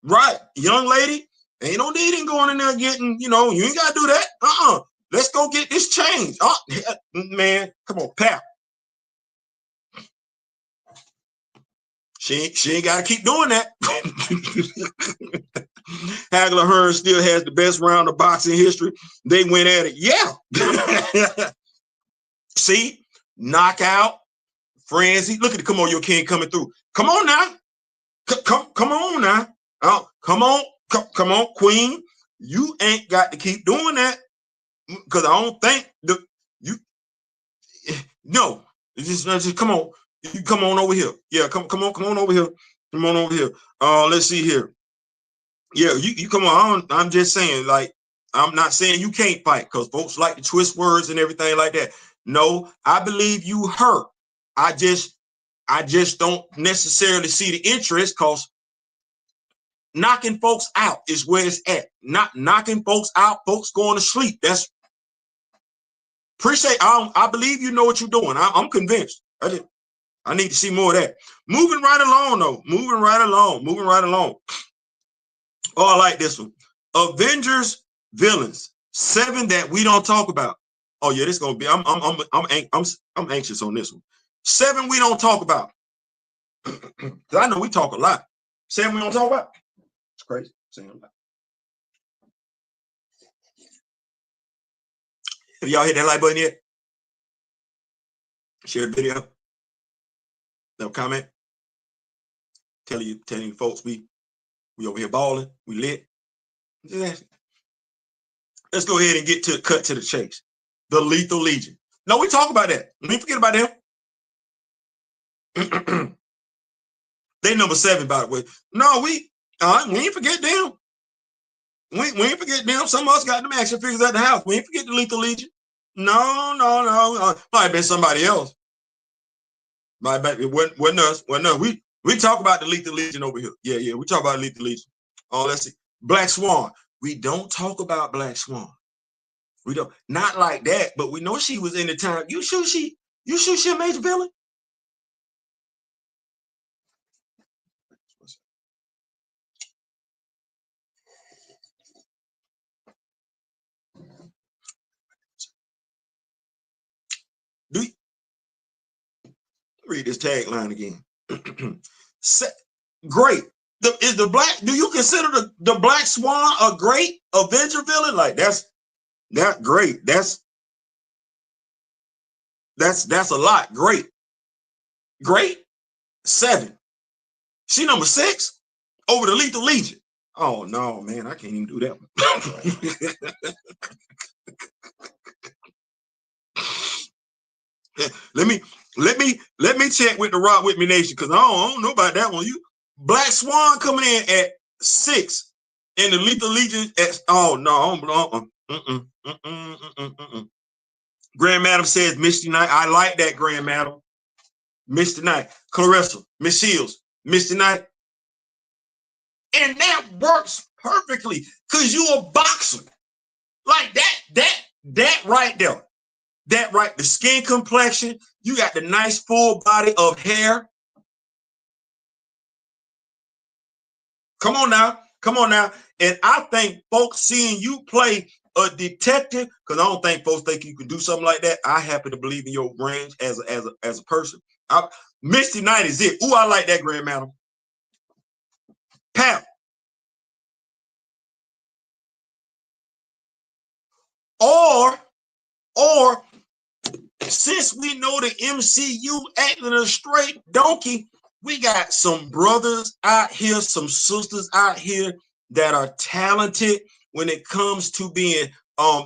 Right, young lady, ain't no need in going in there getting, you ain't gotta do that. Let's go get this change. Man, come on, pal. She ain't gotta keep doing that. Hagler Hearn still has the best round of boxing history. They went at it. Yeah. See, knockout, frenzy. Look at the Kimoyo King coming through. Come on now. Come on now. Come on, Queen. You ain't got to keep doing that, because I don't think no. It's just come on. You come on over here. Yeah, come on over here. Come on over here. Let's see here. Yeah, you come on. I'm just saying, like, I'm not saying you can't fight, because folks like to twist words and everything like that. No, I believe you hurt. I just don't necessarily see the interest, because knocking folks out is where it's at. Not knocking folks out, folks going to sleep. That's appreciate. I believe you know what you're doing. I'm convinced. I need to see more of that. Moving right along, though. Moving right along. Oh, I like this one. Avengers Villains, 7 that we don't talk about. Oh yeah, this gonna be. I'm anxious on this one. 7 we don't talk about. I know we talk a lot. 7 we don't talk about. It's crazy. Have y'all hit that like button yet? Share the video. No comment. Telling you folks we over here balling. We lit. Let's go ahead and get to cut to the chase. The Lethal Legion. No, we talk about that. We forget about them. They number 7, by the way. No, we ain't forget them. We ain't forget them. Some of us got them action figures at the house. We ain't forget the Lethal Legion. No. Might have been somebody else. It wasn't us. We talk about the Lethal Legion over here. Yeah. We talk about Lethal Legion. Oh, let's see. Black Swan. We don't talk about Black Swan. We don't. Not like that, but we know she was in the time. You sure she a major villain? Read this tagline again. Great. Is the black? Do you consider the Black Swan a great Avenger villain? Like that's great. That's a lot. Great. 7. She number 6 over the Lethal Legion. Oh no, man, I can't even do that one. Let me check with the Rock With Me Nation, because I don't know about that one. You Black Swan coming in at 6 and the Lethal Legion at Grand Madam says Misty Knight. I like that, Grand Madam. Misty Knight. Clarissa, Miss Shields, Misty Knight. And that works perfectly because you a boxer. Like that right there. That right, the skin complexion, you got the nice full body of hair. Come on now. And I think folks seeing you play a detective, because I don't think folks think you can do something like that. I happen to believe in your range as a person. Misty Knight is it. Ooh, I like that, Grand Madam. Pam. Or since we know the MCU acting a straight donkey, we got some brothers out here, some sisters out here that are talented when it comes to being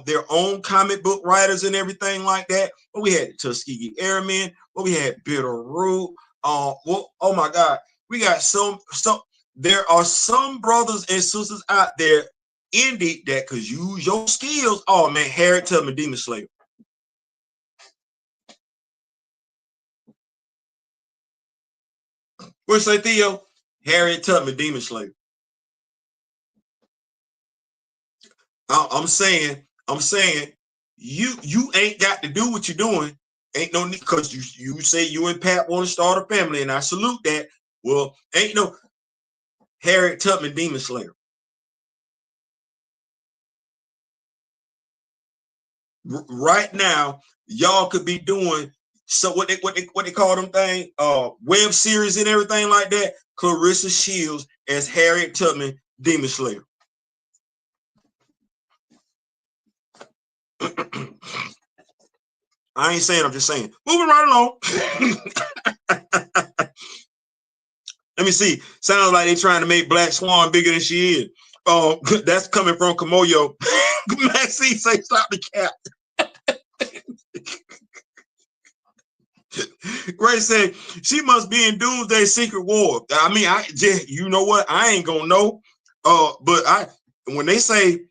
their own comic book writers and everything like that. But we had Tuskegee Airmen, but we had Bitterroot. Oh my God, we got some. There are some brothers and sisters out there indie that could use your skills. Oh man, Harriet Tubman, Demon Slayer. What's say, Theo? Harriet Tubman, Demon Slayer. I'm saying, you ain't got to do what you're doing. Ain't no need, because you say you and Pat want to start a family, and I salute that. Well, ain't no Harriet Tubman, Demon Slayer. Right now, y'all could be doing what they call them thing, web series and everything like that. Clarissa Shields as Harriet Tubman, Demon Slayer. I ain't saying, I'm just saying. Moving right along. Let me see. Sounds like they're trying to make Black Swan bigger than she is. That's coming from Kimoyo. Maxine say stop the cap. Grace said she must be in Doomsday Secret War. I mean, you know what? I ain't gonna know. But when they say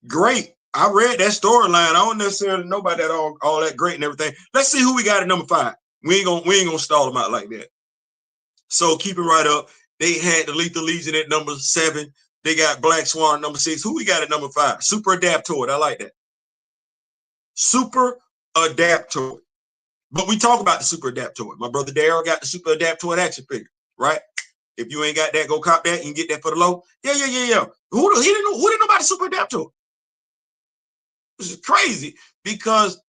great, I read that storyline. I don't necessarily know about that all that great and everything. Let's see who we got at number 5. We ain't gonna stall them out like that. So keep it right up. They had the Lethal Legion at number 7. They got Black Swan at number 6. Who we got at number 5? Super Adaptoid. I like that. Super Adaptoid. But we talk about the Super Adaptoid. My brother Daryl got the Super Adaptoid action figure, right? If you ain't got that, go cop that. You can get that for the low. Yeah. Who didn't nobody super adapt to it? This is crazy because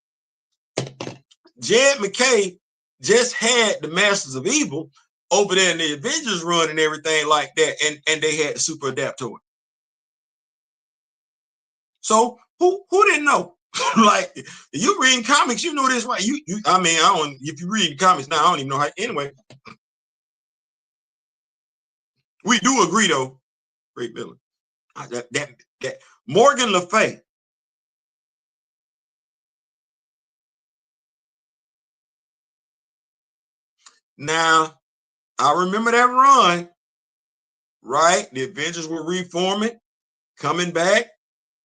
Jed McKay just had the Masters of Evil over there in the Avengers run and everything like that, and they had to super adapt to it. So who didn't know? Like, you reading comics, you know this, right? I mean, I don't. If you read comics now, I don't even know how. Anyway, we do agree though. Great villain. That Morgan Le Fay. Now, I remember that run, right? The Avengers were reforming, coming back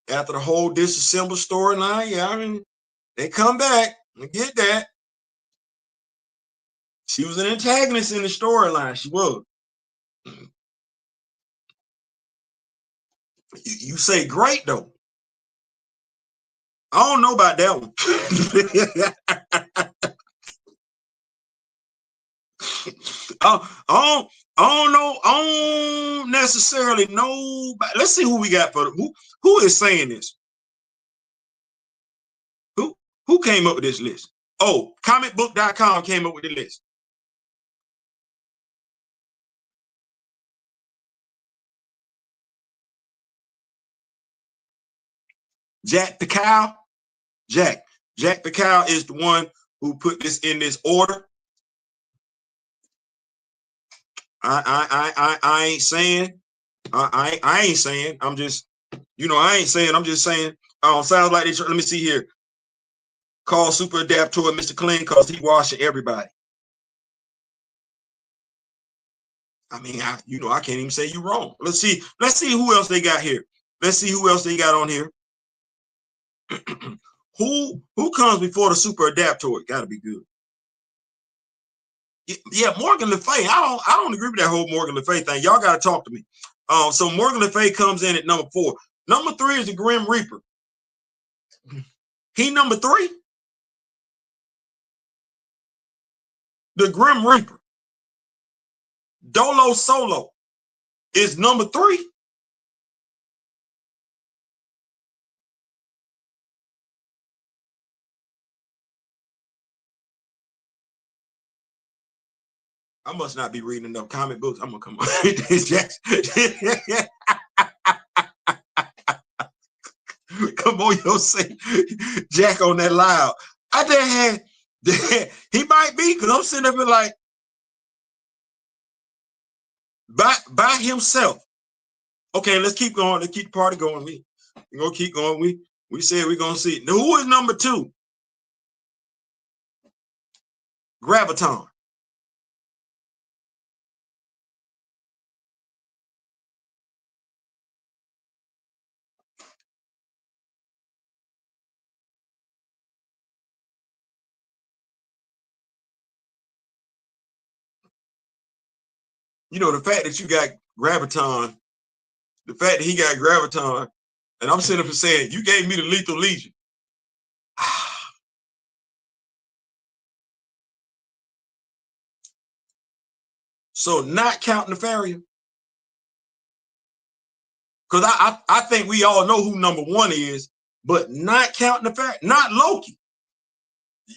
after the whole disassembled storyline. Yeah, I mean, they come back. I get that. She was an antagonist in the storyline. She was. You say great, though. I don't know about that one. I don't know. I don't necessarily know. But let's see who we got for who is saying this. Who came up with this list? Oh, comicbook.com came up with the list. Jack the Cow. Jack the Cow is the one who put this in this order. I ain't saying. I ain't saying. I'm just, I ain't saying. I'm just saying. Sounds like they. Let me see here. Call Super Adaptor Mr. Clean because he washing everybody. I mean, I can't even say you wrong. Let's see who else they got here. Let's see who else they got on here. Who comes before the Super Adaptor? It gotta be good. Yeah, Morgan Le Fay. I don't agree with that whole Morgan Le Fay thing. Y'all gotta talk to me. So Morgan Le Fay comes in at number 4. Number 3 is the Grim Reaper. He number 3. The Grim Reaper. Dolo Solo is number 3. I must not be reading enough comic books. I'm gonna come on. Come on, yo, say Jack on that loud. I did he might be because I'm sitting up and like by himself. Okay, let's keep going. Let's keep the party going. We're gonna keep going. We said we're gonna see. Now, who is number 2? Graviton. The fact that you got Graviton, the fact that he got Graviton, and I'm sitting up and saying, you gave me the Lethal Legion. So not counting the Farrier. Because I think we all know who number 1 is, but not counting the Farrier, not Loki.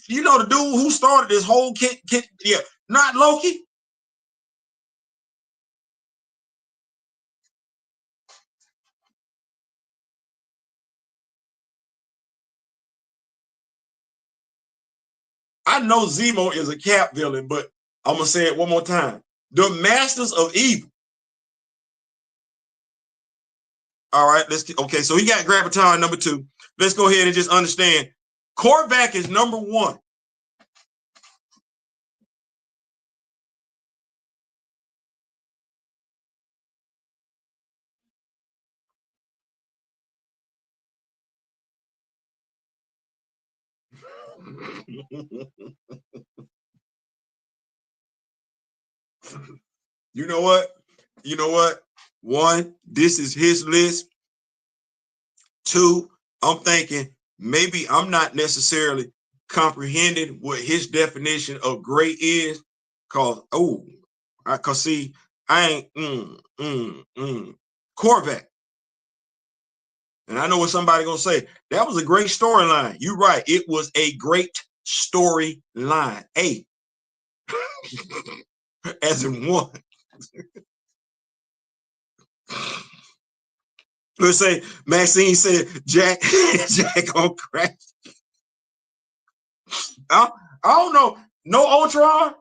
The dude who started this whole kit, yeah, not Loki. I know Zemo is a Cap villain, but I'm gonna say it one more time. The Masters of Evil. All right, okay. So he got Graviton number 2. Let's go ahead and just understand. Korvac is number 1. You know what? 1, this is his list. 2, I'm thinking maybe I'm not necessarily comprehending what his definition of great is. Cause see, I ain't Corvette. And I know what somebody gonna say. That was a great storyline. You're right. It was a great storyline. A as in one. Let's say Maxine said Jack on crack. I don't know. No Ultron,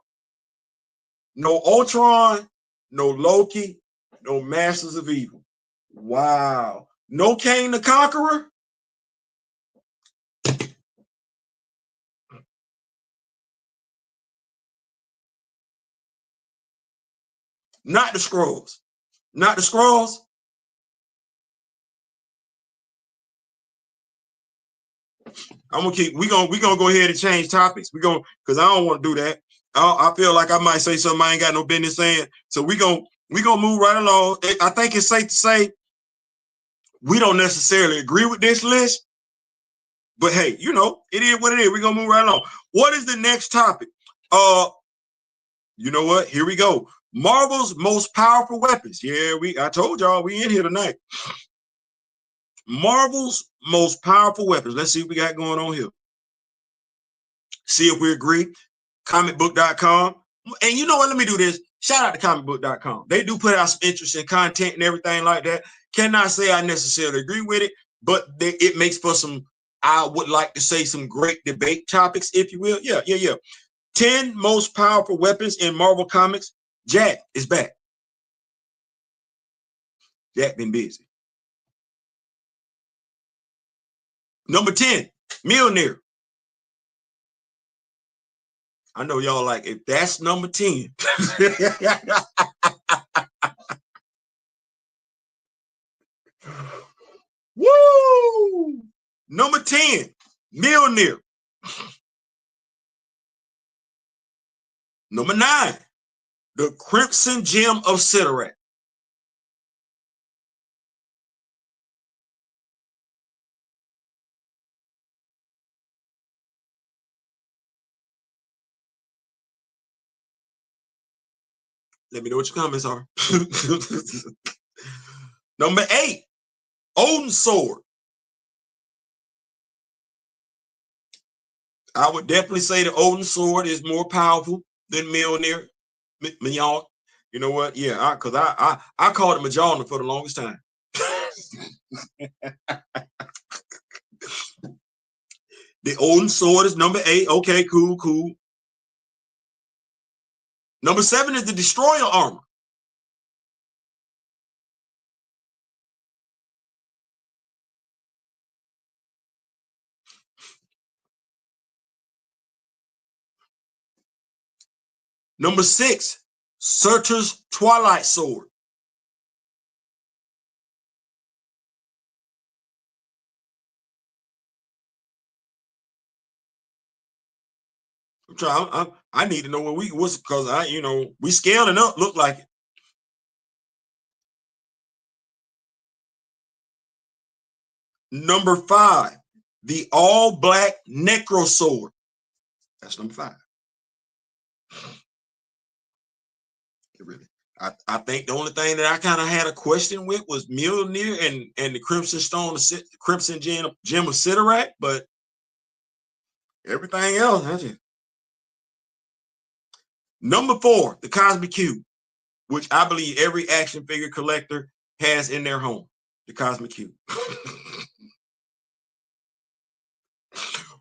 no Ultron, no Loki, no Masters of Evil. Wow. No Kang the Conqueror. Not the Skrulls. Not the Skrulls. We gonna go ahead and change topics. We gonna, because I don't want to do that. I feel like I might say something I ain't got no business saying. So we gonna move right along. I think it's safe to say we don't necessarily agree with this list, but hey, you know, it is what it is. We're gonna move right along. What is the next topic? You know what? Here we go. Marvel's most powerful weapons. Yeah, I told y'all we in here tonight. Marvel's most powerful weapons. Let's see what we got going on here. See if we agree. Comicbook.com. And you know what? Let me do this. Shout out to comicbook.com. They do put out some interesting content and everything like that. Cannot say I necessarily agree with it, but it makes for some, I would like to say, some great debate topics, if you will. Yeah. 10 most powerful weapons in Marvel Comics. Jack is back. Jack been busy. Number 10, Mjolnir. I know y'all like, if that's number 10. Woo! Number 10, Mjolnir. Number 9, the Crimson Gem of Sidorak. Let me know what your comments are. Number 8, Odin's Sword. I would definitely say the Odin's Sword is more powerful than Mjolnir. You know what? Yeah, because I called it Mjolnir for the longest time. The Odin Sword is number 8. Okay, cool. Number 7 is the Destroyer Armor. Number 6, Surtur's Twilight Sword. I need to know what what's, because we scaling up, look like it. Number 5, the all black Necro Sword. That's number 5. Really, I think the only thing that I kind of had a question with was Mjolnir and the Crimson Stone, the Crimson Gem of Sidorak, but everything else, that's it. Number 4, the Cosmic Cube, which I believe every action figure collector has in their home. The Cosmic Cube.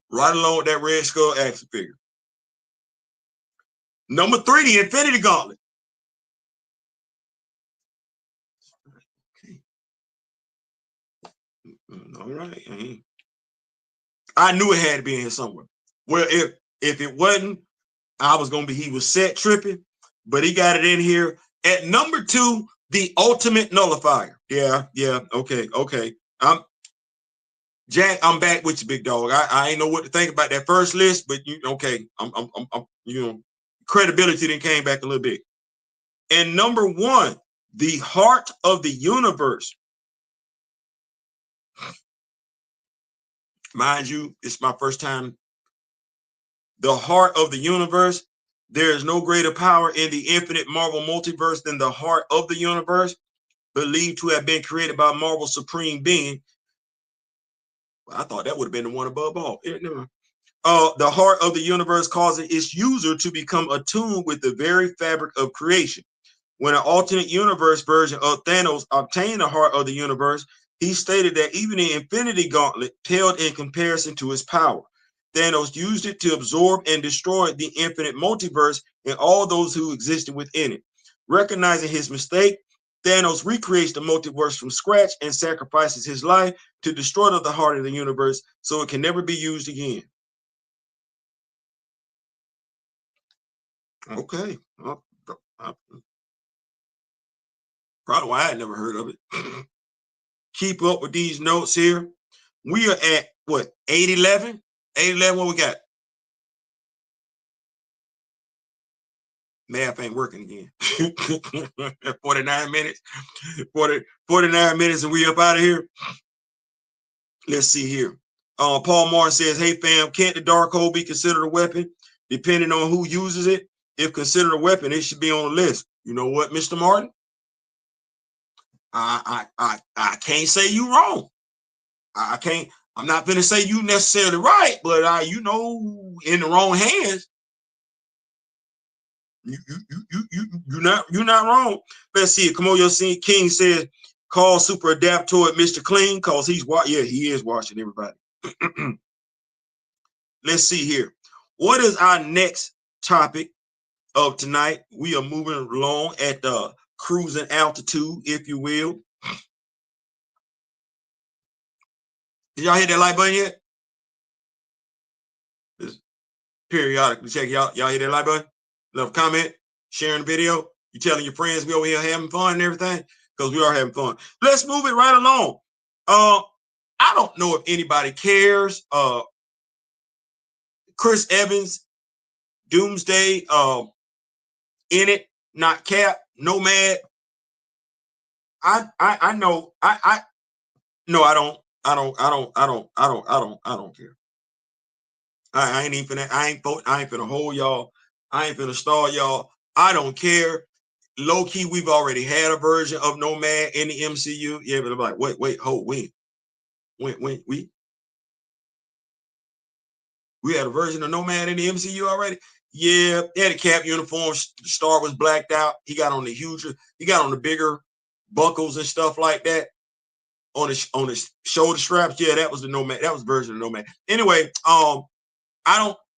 Right along with that Red Skull action figure. Number 3, the Infinity Gauntlet. Okay. All right. I knew it had to be in here somewhere. Well, if it wasn't, he was set tripping, but he got it in here. At number 2, the Ultimate Nullifier. Yeah, okay. Jack, I'm back with you, big dog. I ain't know what to think about that first list, but I'm credibility then came back a little bit. And number 1, the Heart of the Universe. Mind you, it's my first time. The Heart of the Universe. There is no greater power in the infinite Marvel multiverse than the heart of the universe, believed to have been created by Marvel's supreme being. Well, I thought that would have been the one above all. The heart of the universe causes its user to become attuned with the very fabric of creation. When an alternate universe version of Thanos obtained the heart of the universe, he stated that even the Infinity Gauntlet paled in comparison to his power. Thanos used it to absorb and destroy the infinite multiverse and all those who existed within it. Recognizing his mistake, Thanos recreates the multiverse from scratch and sacrifices his life to destroy the heart of the universe so it can never be used again. Okay. Probably why I had never heard of it. Keep up with these notes here. We are at what, 811? 811, what we got? Math ain't working again. 49 minutes. 49 minutes and we up out of here. Let's see here. Paul Martin says, hey fam, can't the dark hole be considered a weapon? Depending on who uses it. If considered a weapon, it should be on the list. You know what, Mr. Martin? I can't say you wrong. I can't. I'm not going to say you necessarily right, but you know, in the wrong hands, you're not wrong. Let's see it. Kimoyo King says, call Super Adaptoid Mr. Clean, cause he's watching. Yeah, he is watching everybody. Let's see here. What is our next topic of tonight? We are moving along at the cruising altitude, if you will. Did y'all hit that like button yet? Just periodically check y'all hit that like button. Love comment, sharing the video. You telling your friends we over here having fun and everything, because we are having fun. Let's move it right along. I don't know if anybody cares. Chris Evans, Doomsday, in it, not Cap, Nomad. I know. No, I don't care. I ain't even finna, I ain't finna hold y'all. I ain't finna stall y'all. I don't care. Low key, we've already had a version of Nomad in the MCU. Yeah, but I'm like, wait, hold, when we had a version of Nomad in the MCU already. Yeah, he had a Cap uniform. Star was blacked out. He got on the bigger buckles and stuff like that on his shoulder straps. Yeah, that was the Nomad. That was the version of Nomad. Anyway,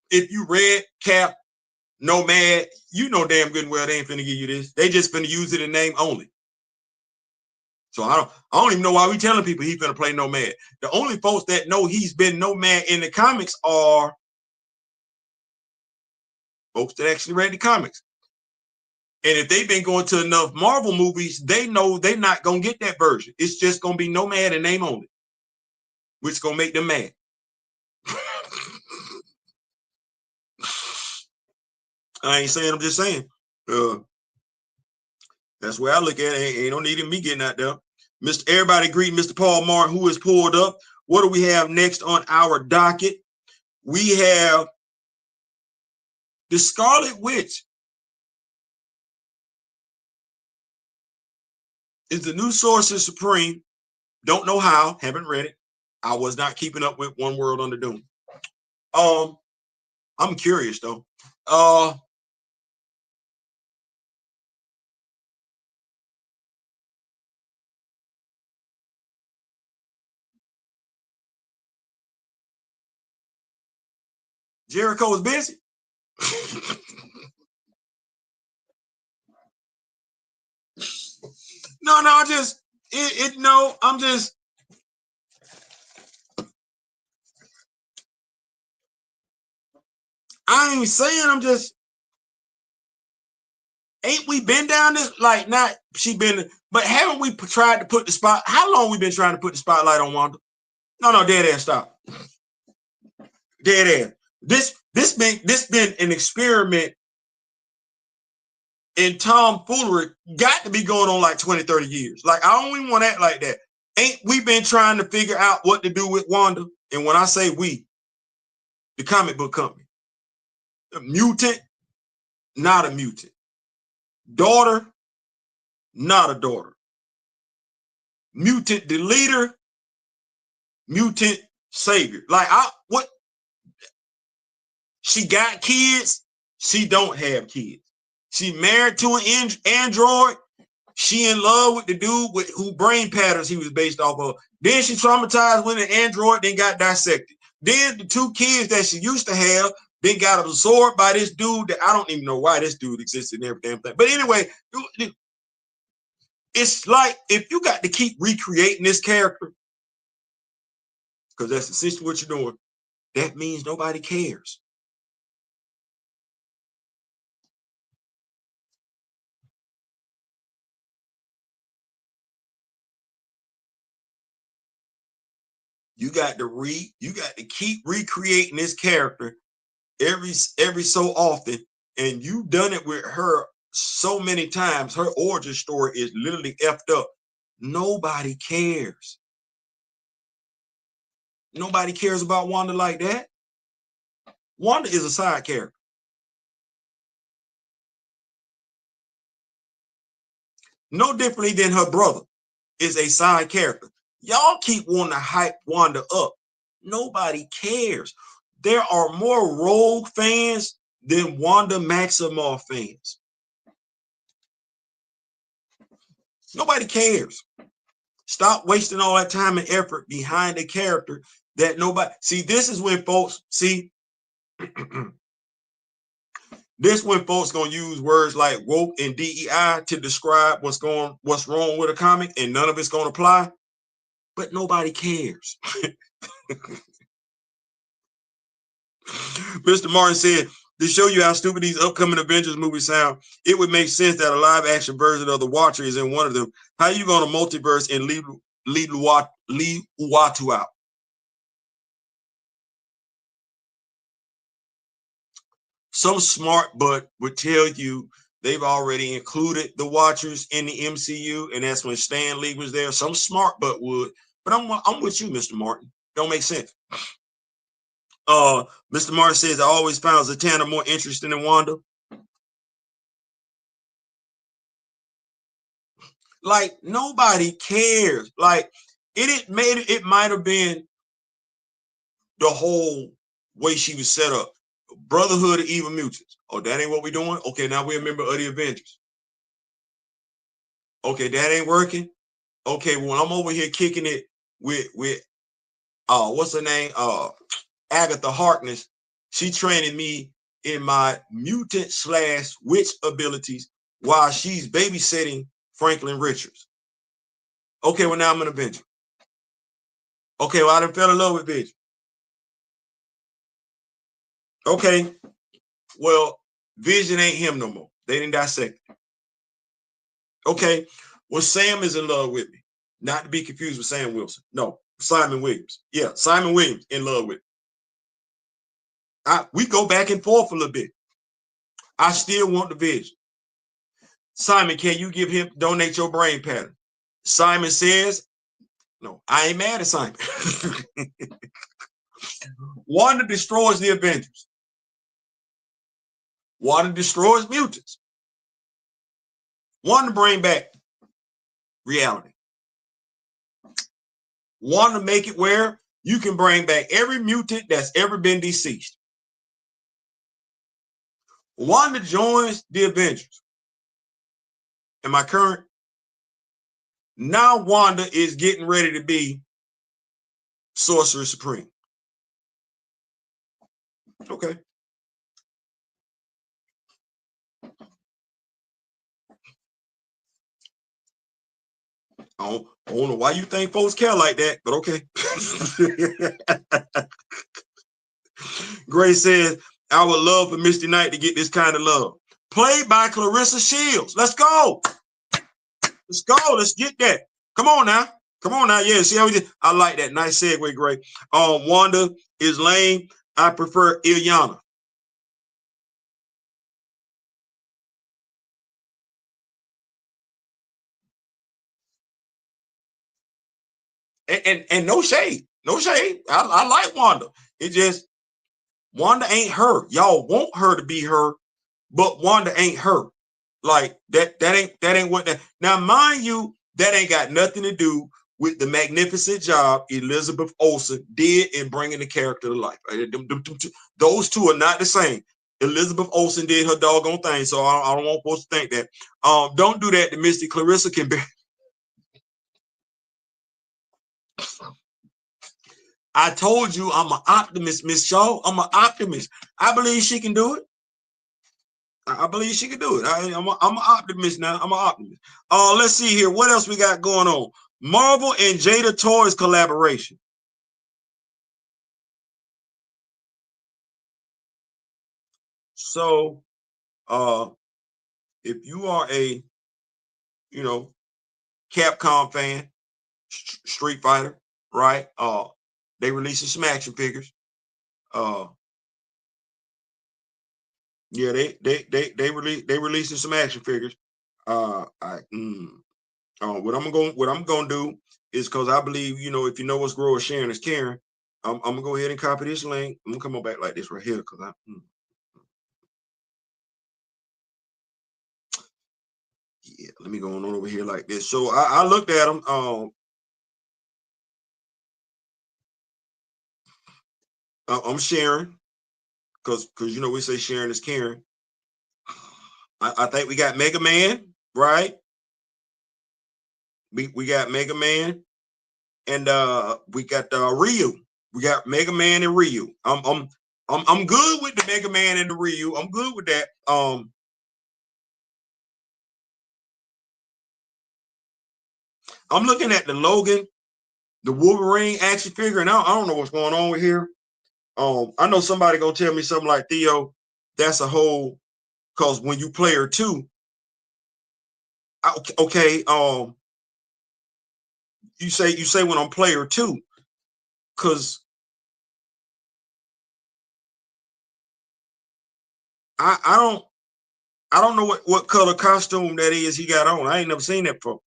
if you read Cap, Nomad, you know damn good and well they ain't finna give you this. They just finna use it in name only. So I don't even know why we telling people he's finna play Nomad. The only folks that know he's been Nomad in the comics are folks that actually read the comics. And if they've been going to enough Marvel movies, they know they're not gonna get that version. It's just gonna be Nomad in name only, which is gonna make them mad. I ain't saying, I'm just saying. That's where I look at it. Ain't no need in me getting out there. Everybody greet Mr. Paul Martin, who is pulled up. What do we have next on our docket? We have the Scarlet Witch. Is the new Sorceror Supreme. Don't know how, haven't read it. I was not keeping up with One World Under Doom. I'm curious though. Jericho is busy. No, I'm just I ain't saying, I'm just, ain't we been down this, like, not she been, but haven't we tried to put the spot, how long we been trying to put the spotlight on Wanda? No, dead ass, stop. Dead ass. This been an experiment in tomfoolery, got to be going on like 20, 30 years. Like, I don't even want to act like that. Ain't we been trying to figure out what to do with Wanda? And when I say we, the comic book company, the mutant, not a mutant. Daughter, not a daughter. Mutant deleter, mutant savior. Like, what? She got kids. She don't have kids. She married to an android. She in love with the dude with who brain patterns he was based off of. Then she traumatized with an android, then got dissected. Then the 2 kids that she used to have then got absorbed by this dude that I don't even know why this dude exists in every damn thing. But anyway, it's like if you got to keep recreating this character, because that's essentially what you're doing, that means nobody cares. You got to keep recreating this character every so often, and you've done it with her so many times. Her origin story is literally effed up. Nobody cares. Nobody cares about Wanda like that. Wanda is a side character. No differently than her brother is a side character. Y'all keep wanting to hype Wanda up. Nobody cares. There are more Rogue fans than Wanda Maximoff fans. Nobody cares. Stop wasting all that time and effort behind a character that nobody see. This is when folks see. This when folks gonna use words like woke and DEI to describe what's wrong with a comic, and none of it's gonna apply. But nobody cares. Mr. Martin said, to show you how stupid these upcoming Avengers movies sound, it would make sense that a live action version of The Watcher is in one of them. How are you going to multiverse and leave Uatu out? Some smart butt would tell you they've already included the Watchers in the MCU, and that's when Stan Lee was there. Some smart butt would, but I'm with you, Mr. Martin. Don't make sense. Mr. Martin says, I always found Zatanna more interesting than Wanda. Like, nobody cares. Like, it might have been the whole way she was set up. Brotherhood of Evil Mutants. Oh, that ain't what we're doing? Okay, now we're a member of the Avengers. Okay, that ain't working. Okay, well, I'm over here kicking it with what's her name? Agatha Harkness. She training me in my mutant / witch abilities while she's babysitting Franklin Richards. Okay, well, now I'm an Avenger. Okay, well, I done fell in love with Vision. Okay, well, Vision ain't him no more. They didn't dissect it. Okay, well, Sam is in love with me. Not to be confused with Sam Wilson. No, Simon Williams. Yeah, Simon Williams in love with me. We go back and forth a little bit. I still want the Vision. Simon, can you donate your brain pattern? Simon says, no, I ain't mad at Simon. Wanda destroys the Avengers. Wanda destroys mutants. Wanda bring back reality. Wanda make it where you can bring back every mutant that's ever been deceased. Wanda joins the Avengers. Am I current? Now Wanda is getting ready to be Sorcerer Supreme. Okay. I don't know why you think folks care like that, but okay. Gray says, I would love for Misty Knight to get this kind of love. Played by Clarissa Shields. Let's go. Let's go. Let's get that. Come on now. Come on now. Yeah, see how we did? I like that. Nice segue, Gray. Wanda is lame. I prefer Ilyana. And no shade. No shade. I like Wanda. It just, Wanda ain't her. Y'all want her to be her, but Wanda ain't her. Like that ain't what that. Now, mind you, that ain't got nothing to do with the magnificent job Elizabeth Olsen did in bringing the character to life. Those two are not the same. Elizabeth Olsen did her doggone thing, so I don't want folks to think that. Don't do that to Misty. Clarissa can be. I told you I'm an optimist, Miss Shaw. I'm an optimist. I believe she can do it. I believe she can do it. I'm an optimist now. I'm an optimist. Let's see here. What else we got going on? Marvel and Jada Toys collaboration. So, if you are a, Capcom fan, Street Fighter, right? They releasing some action figures. Yeah, they releasing some action figures. What I'm gonna do is, because I believe, if you know what's growing, sharing is caring. I'm gonna go ahead and copy this link. I'm gonna come on back like this right here, because yeah, let me go on over here like this. So I looked at them. I'm sharing, because we say sharing is caring. I think we got Mega Man, right? We got Mega Man, and we got Ryu. We got Mega Man and Ryu. I'm good with the Mega Man and the Ryu. I'm good with that. I'm looking at the Logan, the Wolverine action figure, and I don't know what's going on with here. I know somebody gonna tell me something like, Theo, that's a whole, because when you player two, okay, you say when I'm player two, because I don't know what color costume that is he got on. I ain't never seen that before.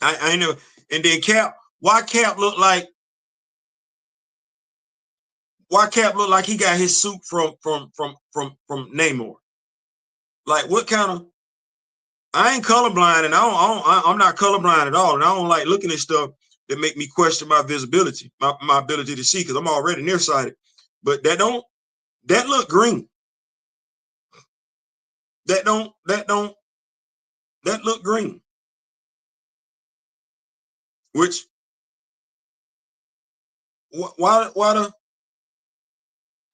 I ain't never. And then Cap, why Cap look like he got his suit from Namor? Like, what kind of? I ain't colorblind, and I'm not colorblind at all, and I don't like looking at stuff that make me question my visibility, my ability to see, because I'm already nearsighted. But that look green. That look green. Which why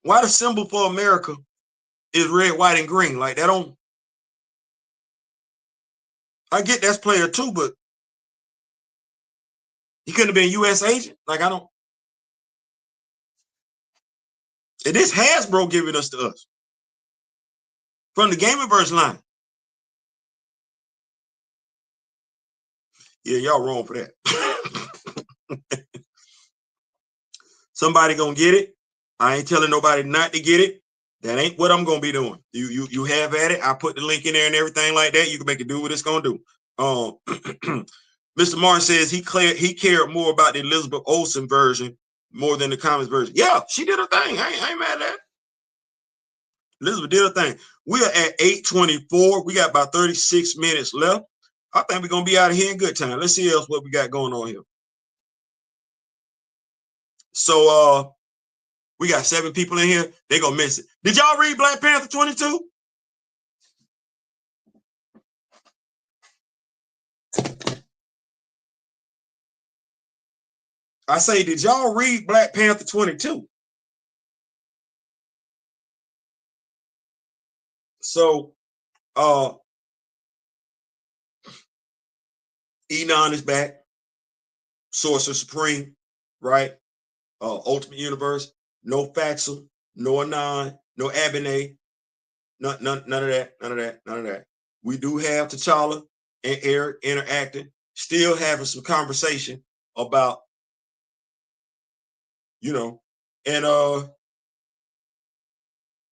the symbol for America is red, white, and green? Like, that don't. I get that's player two, but he couldn't have been U.S. agent. Like, I don't. And this Hasbro giving us to us from the Gamerverse line. Yeah, y'all wrong for that. Somebody gonna get it. I ain't telling nobody not to get it. That ain't what I'm gonna be doing. You have at it. I put the link in there and everything like that. You can make it do what it's gonna do. Mr. Martin says he cared more about the Elizabeth Olsen version more than the comics version. Yeah, she did her thing. I ain't mad at that. Elizabeth did her thing. We are at 8:24. We got about 36 minutes left. I think we're gonna be out of here in good time. Let's see else what we got going on here. So we got 7 people in here. They're gonna miss it. Did y'all read Black Panther 22? I say, did y'all read Black Panther 22? So Enon is back. Sorcerer Supreme, right? Ultimate Universe. No Faxel, no Anon, no Abinay. None of that. None of that. None of that. We do have T'Challa and Eric interacting, still having some conversation about, and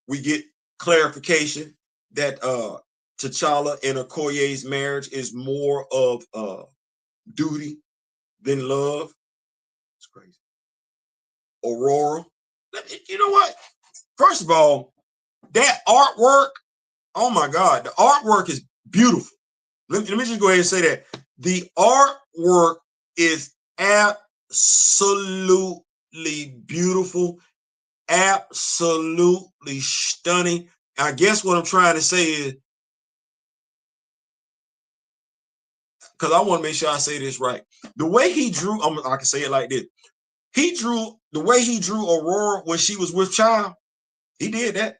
we get clarification that T'Challa and Okoye's marriage is more of duty than love. It's Aurora. You know what? First of all, that artwork, oh my God, the artwork is beautiful. Let me just go ahead and say that. The artwork is absolutely beautiful, absolutely stunning. I guess what I'm trying to say is, because I want to make sure I say this right. The way he drew, I can say it like this. The way he drew Aurora when she was with child, he did that.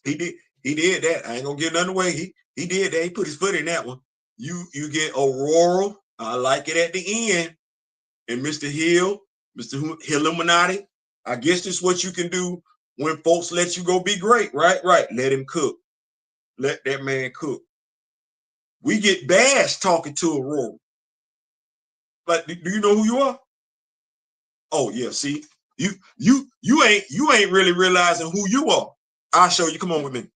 He did that. I ain't gonna give nothing away. He did that. He put his foot in that one. You get Aurora. I like it at the end. And Mr. Hill, Mr. Illuminati. I guess this is what you can do when folks let you go be great, right? Right. Let him cook. Let that man cook. We get bashed talking to Aurora. Like, do you know who you are? Oh yeah, see, you ain't really realizing who you are. I'll show you. Come on with me.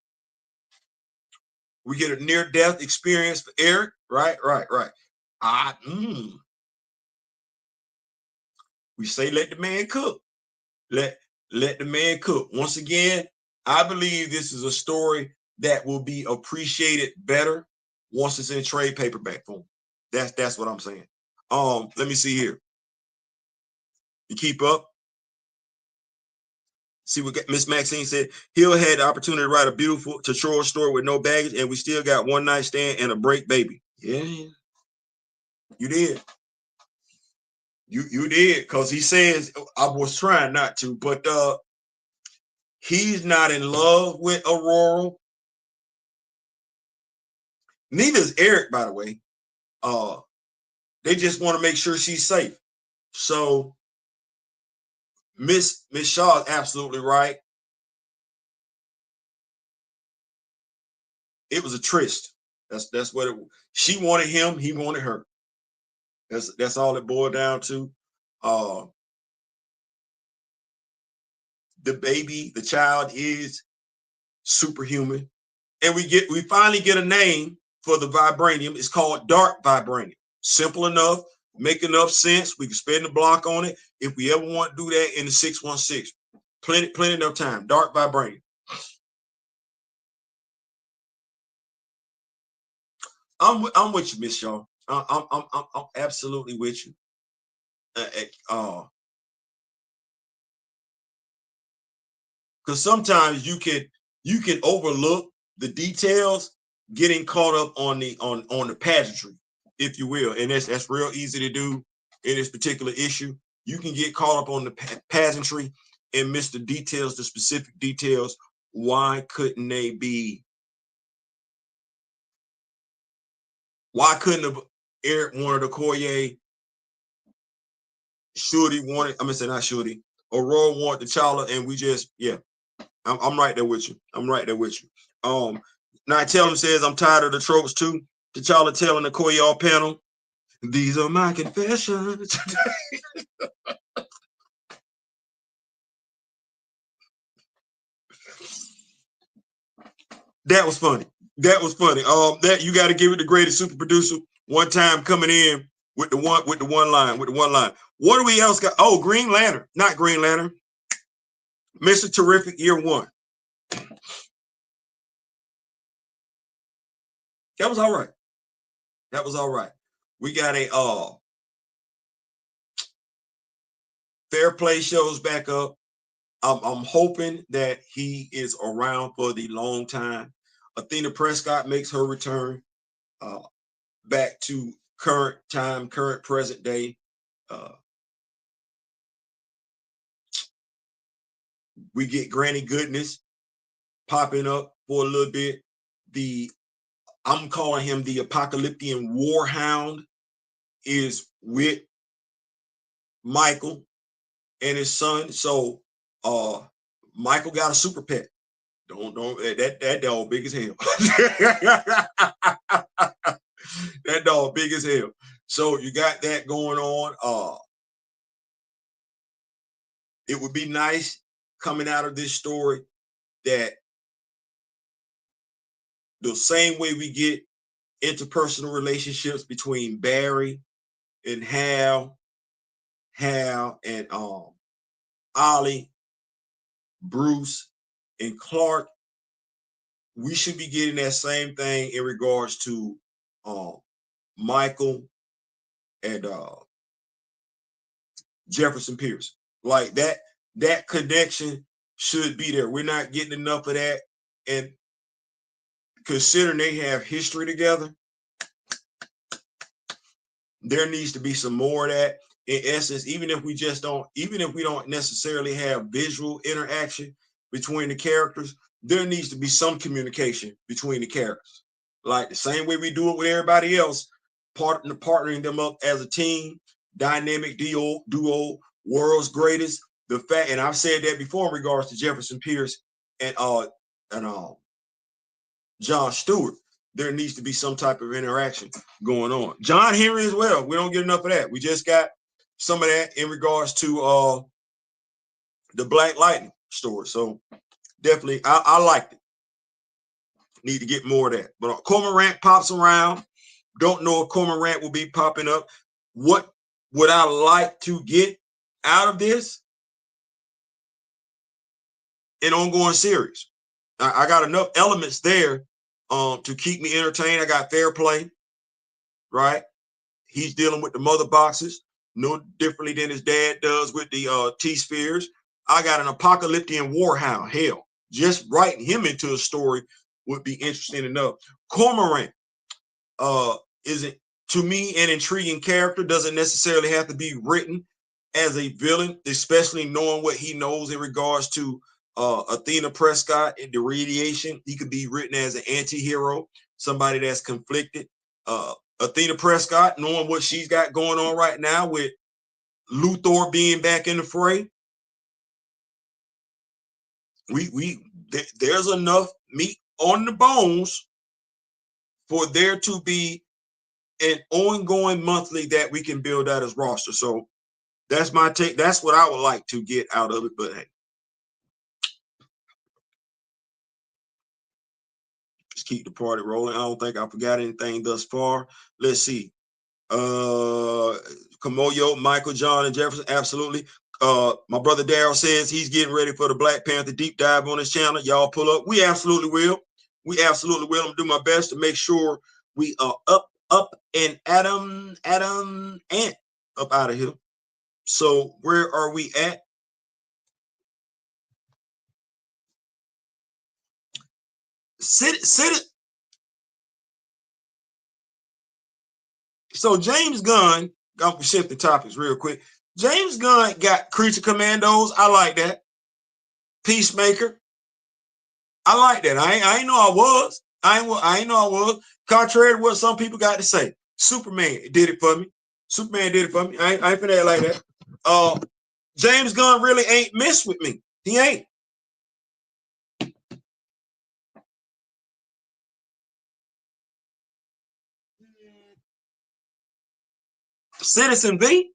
We get a near-death experience for Eric. Right. We say let the man cook. Let the man cook. Once again, I believe this is a story that will be appreciated better once it's in trade paperback form. That's what I'm saying. Let me see here. You keep up. See what Miss Maxine said. Hill had the opportunity to write a beautiful short story with no baggage, and we still got one night stand and a break baby. Yeah, you did. You did, because he says I was trying not to, but he's not in love with Aurora. Neither is Eric, by the way. They just want to make sure she's safe. So Miss Shaw is absolutely right. It was a tryst. That's what it was. She wanted him, he wanted her. That's all it boiled down to. The baby, the child is superhuman. And we finally get a name for the vibranium. It's called dark vibranium. Simple enough, make enough sense. We can spend the block on it if we ever want to do that in the 616. Plenty enough time. Dark vibranium. I'm with you, Miss Shaw. I'm absolutely with you. Because sometimes you can overlook the details, getting caught up on the pageantry, if you will, and that's real easy to do in this particular issue. You can get caught up on the pageantry and miss the details, the specific details. Why couldn't they be? Why couldn't Eric wanted a Koye? Shorty wanted, I'm gonna say not Shorty. Aurora wanted the T'Challa, and we just, yeah. I'm right there with you. I'm right there with you. Now tell him says I'm tired of the tropes too. T'Challa telling the Koye panel, these are my confessions. That was funny. That was funny. That you got to give it the greatest super producer one time coming in with the one line. What do we else got? Oh, Green Lantern, not Green Lantern. Mr. Terrific year one. That was all right. That was all right. We got a Fair Play shows back up. I'm hoping that he is around for the long time. Athena Prescott makes her return back to current time, current present day. We get Granny Goodness popping up for a little bit. I'm calling him the Apocalyptian Warhound is with Michael and his son. So Michael got a super pet. Don't that dog big as hell. That dog big as hell. So you got that going on. It would be nice coming out of this story that the same way we get interpersonal relationships between Barry and Hal Hal and Ollie, Bruce, and Clark, we should be getting that same thing in regards to Michael and Jefferson Pierce. Like that connection should be there. We're not getting enough of that. And considering they have history together, there needs to be some more of that. In essence, even if we don't necessarily have visual interaction between the characters, there needs to be some communication between the characters. Like the same way we do it with everybody else, partnering them up as a team, dynamic duo, world's greatest. The fact, and I've said that before in regards to Jefferson Pierce and John Stewart, there needs to be some type of interaction going on. John Henry as well. We don't get enough of that. We just got some of that in regards to the Black Lightning story. So definitely, I liked it. Need to get more of that. But Cormorant pops around. Don't know if Cormorant will be popping up. What would I like to get out of this? An ongoing series. I got enough elements there to keep me entertained. I got Fair Play, right? He's dealing with the mother boxes, no differently than his dad does with the T-Spheres. I got an Apocalyptian Warhound. Hell, just writing him into a story would be interesting enough. Cormorant is, to me, an intriguing character. Doesn't necessarily have to be written as a villain, especially knowing what he knows in regards to Athena Prescott and the radiation. He could be written as an anti-hero, somebody that's conflicted. Athena Prescott, knowing what she's got going on right now with Luthor being back in the fray. There's enough meat on the bones for there to be an ongoing monthly that we can build out as roster. So that's my take. That's what I would like to get out of it. But hey, just keep the party rolling. I don't think I forgot anything thus far. Let's see. Kimoyo, Michael, John, and Jefferson, absolutely. My brother Daryl says he's getting ready for the Black Panther deep dive on his channel. Y'all pull up. We absolutely will. We absolutely will. I'm gonna do my best to make sure we are up and Adam Ant up out of here. So where are we at? Sit. So James Gunn, I'm gonna shift the topics real quick. James Gunn got Creature Commandos. I like that. Peacemaker. I like that. I ain't know I was. I ain't know I was. Contrary to what some people got to say. Superman did it for me. Superman did it for me. I ain't finna act like that. James Gunn really ain't messed with me. He ain't. Citizen V.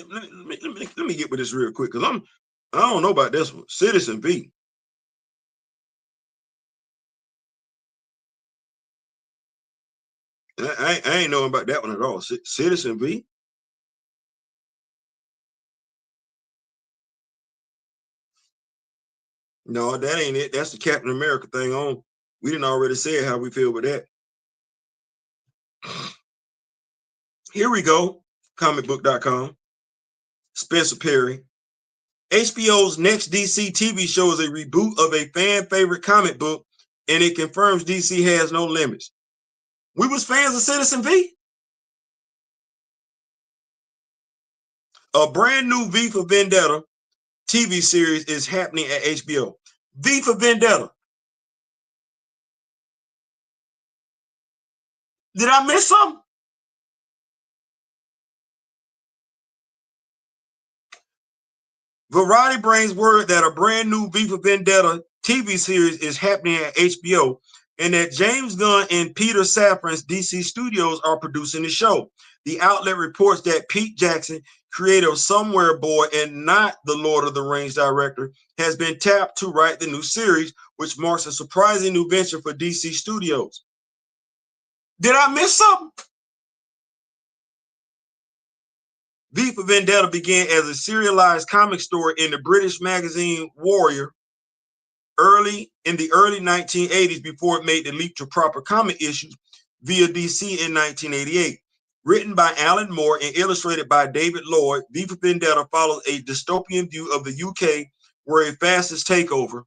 Let me get with this real quick because I don't know about this one. Citizen V. I ain't know about that one at all. Citizen V. No, that ain't it. That's the Captain America thing on. We didn't already say how we feel with that. Here we go. Comicbook.com. Spencer Perry. HBO's next DC TV show is a reboot of a fan favorite comic book, and it confirms DC has no limits. We was fans of Citizen V. A brand new V for Vendetta TV series is happening at HBO. V for Vendetta. Did I miss something? Variety brings word that a brand new V for Vendetta TV series is happening at HBO, and that James Gunn and Peter Safran's DC Studios are producing the show. The outlet reports that Pete Jackson, creator of Somewhere Boy and not the Lord of the Rings director, has been tapped to write the new series, which marks a surprising new venture for DC Studios. Did I miss something? V for Vendetta began as a serialized comic story in the British magazine Warrior in the early 1980s before it made the leap to proper comic issues via DC in 1988. Written by Alan Moore and illustrated by David Lloyd, V for Vendetta follows a dystopian view of the UK where a fascist takeover.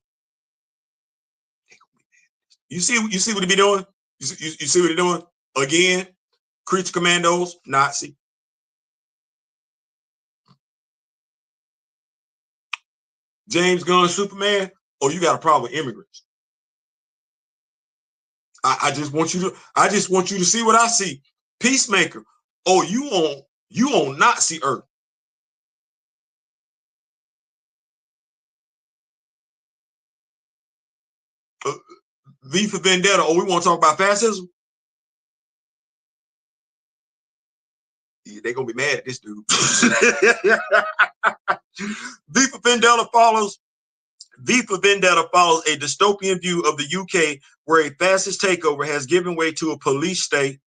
You see what he be doing? You see what he doing? Again, Creature Commandos, Nazi. James Gunn, Superman. Oh, you got a problem with immigrants. I just want you to see what I see. Peacemaker. Oh, you on Nazi Earth. V for Vendetta. Oh, we want to talk about fascism? Yeah, they're gonna be mad at this dude. V for Vendetta follows a dystopian view of the UK where a fascist takeover has given way to a police state,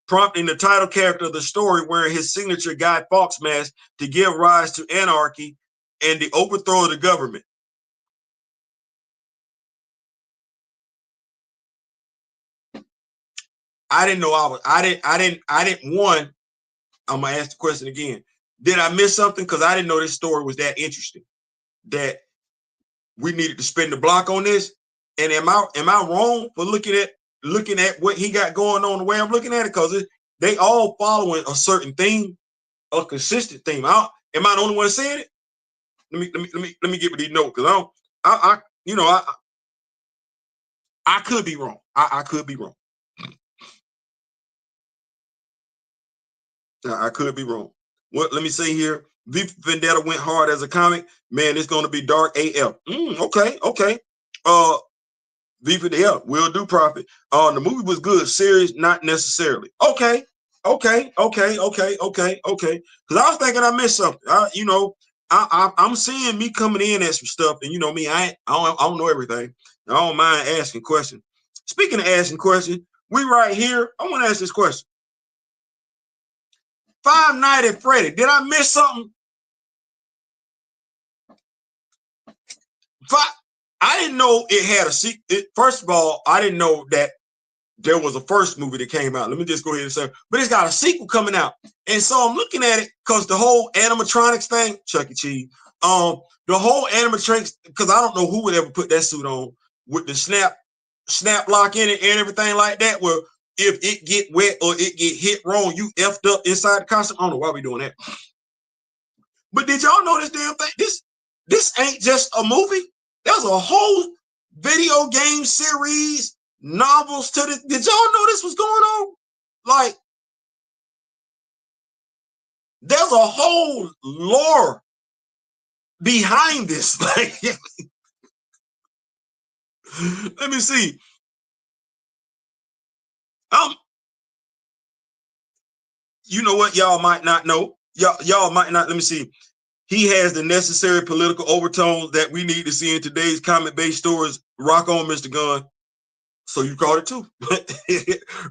prompting the title character of the story wearing his signature Guy Fawkes mask to give rise to anarchy and the overthrow of the government. I didn't know one, I'm gonna ask the question again. Did I miss something? Because I didn't know this story was that interesting, that we needed to spend the block on this. And am I wrong for looking at what he got going on the way I'm looking at it? Because they all following a certain theme, a consistent theme. Am I the only one saying it? Let me get with these notes, because I could be wrong. I could be wrong. I could be wrong. What? Let me say here. V for Vendetta went hard as a comic. Man, it's going to be dark AF. Okay. V for Vendetta will do profit. The movie was good. Series, not necessarily. Okay. Because I was thinking I missed something. I'm seeing me coming in at some stuff, and you know me, I don't know everything. I don't mind asking questions. Speaking of asking questions, we right here. I want to ask this question. Five Nights at Freddy. Did I miss something? I didn't know it had a sequel. First of all, I didn't know that there was a first movie that came out. Let me just go ahead and say, but it's got a sequel coming out. And so I'm looking at it because the whole animatronics thing, Chuck E. Cheese, the whole animatronics, because I don't know who would ever put that suit on with the snap lock in it and everything like that, where if it get wet or it get hit wrong, you effed up inside the costume. I don't know why we doing that. But did y'all know this damn thing? This ain't just a movie. There's a whole video game series, novels to this. Did y'all know this was going on? Like, there's a whole lore behind this. Like, let me see. You know what? Y'all might not know. Y'all might not. Let me see. He has the necessary political overtones that we need to see in today's comic-based stories. Rock on, Mr. Gunn. So you caught it too.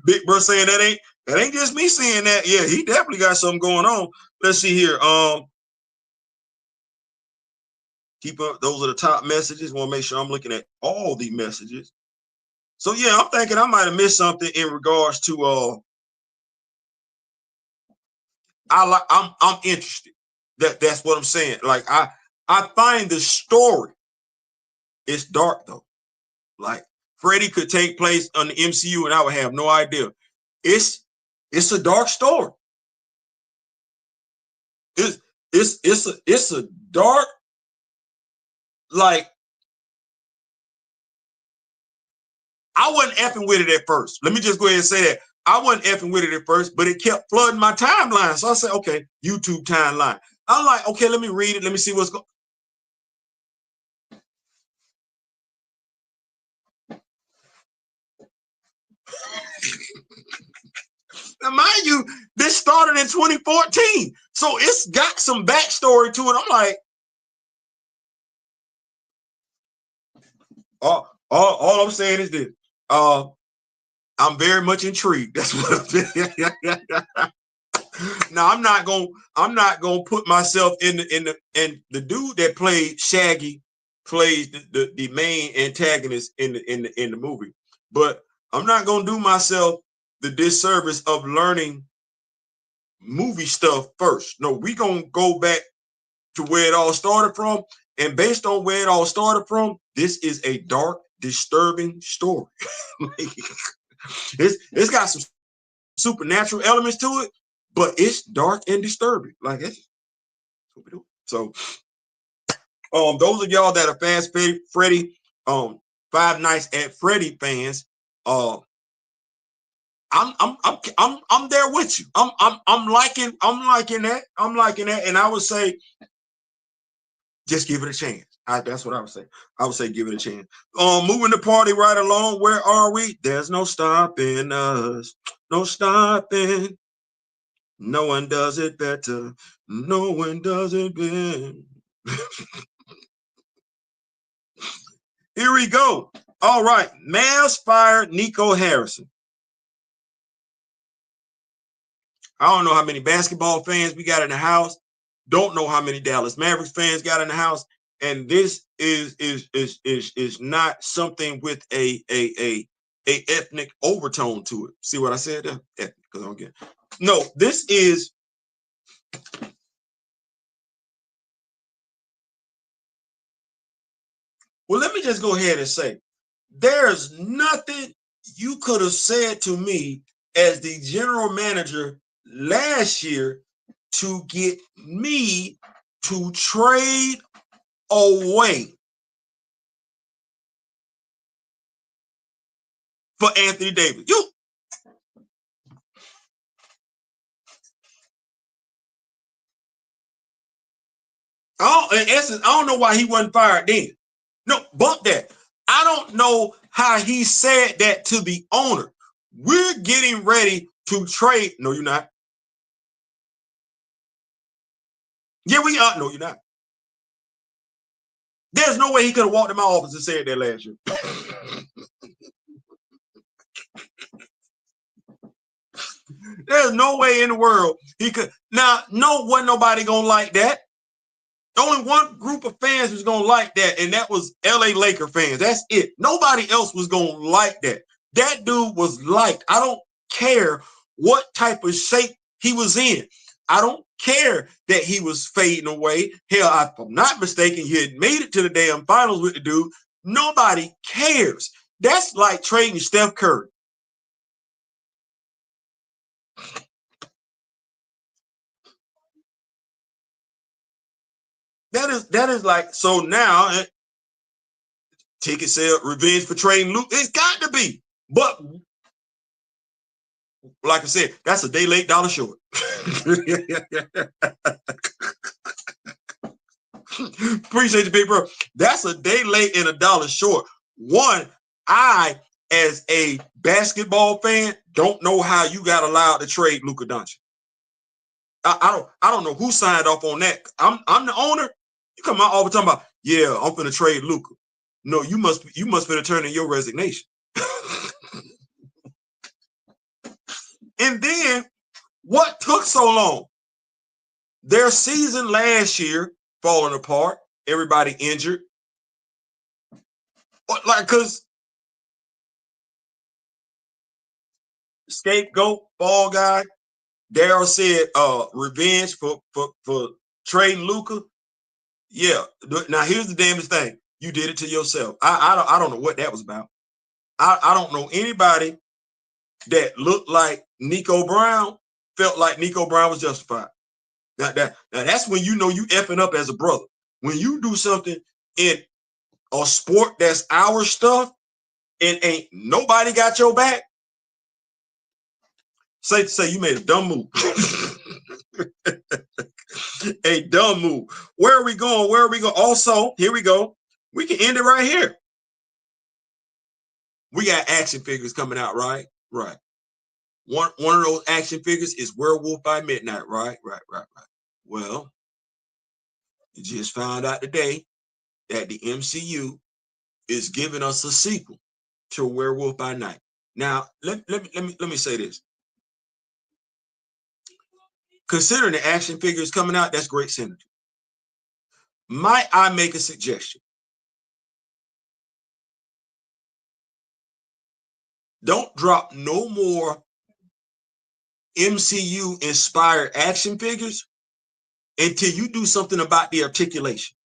Big Bro saying that ain't just me saying that. Yeah, he definitely got something going on. Let's see here. Keep up. Those are the top messages. Want to make sure I'm looking at all the messages. So yeah, I'm thinking I might have missed something in regards to I'm interested. That's what I'm saying. Like I find the story. It's dark though. Like Freddy could take place on the MCU and I would have no idea. It's a dark story. It's a dark, like, I wasn't effing with it at first. Let me just go ahead and say that. I wasn't effing with it at first, but it kept flooding my timeline. So I said, okay, YouTube timeline. I'm like, okay, let me read it. Let me see what's going. Now, mind you, this started in 2014, so it's got some backstory to it. I'm like, all I'm saying is this. I'm very much intrigued. That's what I'm saying. Now I'm not gonna put myself in the dude that played Shaggy plays the main antagonist in the movie. But I'm not gonna do myself the disservice of learning movie stuff first. No, we gonna go back to where it all started from, and based on where it all started from, this is a dark, disturbing story. It's got some supernatural elements to it, but it's dark and disturbing. Like it's what we do. So, those of y'all that are fans, Freddy, Five Nights at Freddy fans, I'm there with you. I'm liking that. I'm liking that, and I would say, just give it a chance. That's what I would say. I would say give it a chance. Moving the party right along. Where are we? There's no stopping us. No stopping. No one does it better. No one does it better. Here we go. All right. Mavs fired Nico Harrison. I don't know how many basketball fans we got in the house. Don't know how many Dallas Mavericks fans got in the house. And this is not something with a ethnic overtone to it. See what I said there? Ethnic, because I don't get it. No, this is well, let me just go ahead and say there's nothing you could have said to me as the general manager last year to get me to trade away for Anthony Davis. In essence, I don't know why he wasn't fired then. No, bump that. I don't know how he said that to the owner. We're getting ready to trade. No, you're not. Yeah, we are. No, you're not. There's no way he could have walked in my office and said that last year. There's no way in the world he could. Now, no, wasn't nobody gonna like that. Only one group of fans was gonna like that, and that was LA Laker fans. That's it. Nobody else was gonna like that. That dude was liked. I don't care what type of shape he was in. I don't care that he was fading away. Hell, if I'm not mistaken, he had made it to the damn finals with the dude. Nobody cares. That's like trading Steph Curry. That is like, so now ticket sale, revenge for trading Luke. It's got to be. But like I said, that's a day late, dollar short. Appreciate you, big bro. That's a day late and a dollar short. One, I, as a basketball fan, don't know how you got allowed to trade Luka Doncic. I don't know who signed off on that. I'm the owner. You come out all the time about, yeah, I'm finna trade Luka. No, you must finna turn in your resignation. And then what took so long? Their season last year falling apart, everybody injured. Like, cause scapegoat, ball guy, Daryl said revenge for trading Luka. Yeah. Now here's the damnest thing. You did it to yourself. I don't know what that was about. I don't know anybody that looked like Nico Brown felt like Nico Brown was justified. Now that's when you know you effing up as a brother. When you do something in a sport that's our stuff and ain't nobody got your back, safe to say you made a dumb move. A dumb move. Where are we going? Where are we going? Also, here we go. We can end it right here. We got action figures coming out, right? Right. One of those action figures is Werewolf by Midnight, right? Well, you just found out today that the MCU is giving us a sequel to Werewolf by Night. Now, let me say this. Considering the action figures coming out, that's great synergy. Might I make a suggestion? Don't drop no more MCU inspired action figures until you do something about the articulation.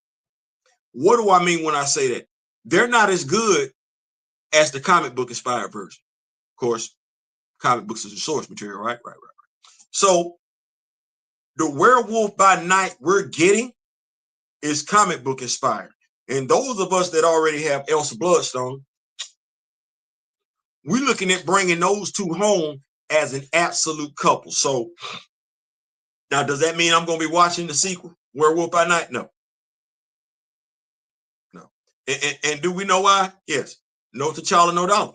What do I mean when I say that? They're not as good as the comic book inspired version. Of course, comic books is the source material, right? So the Werewolf by Night we're getting is comic book inspired. And those of us that already have Elsa Bloodstone, we're looking at bringing those two home as an absolute couple. So now, does that mean I'm going to be watching the sequel, Werewolf by Night? No. And do we know why? Yes. No T'Challa, no dollar.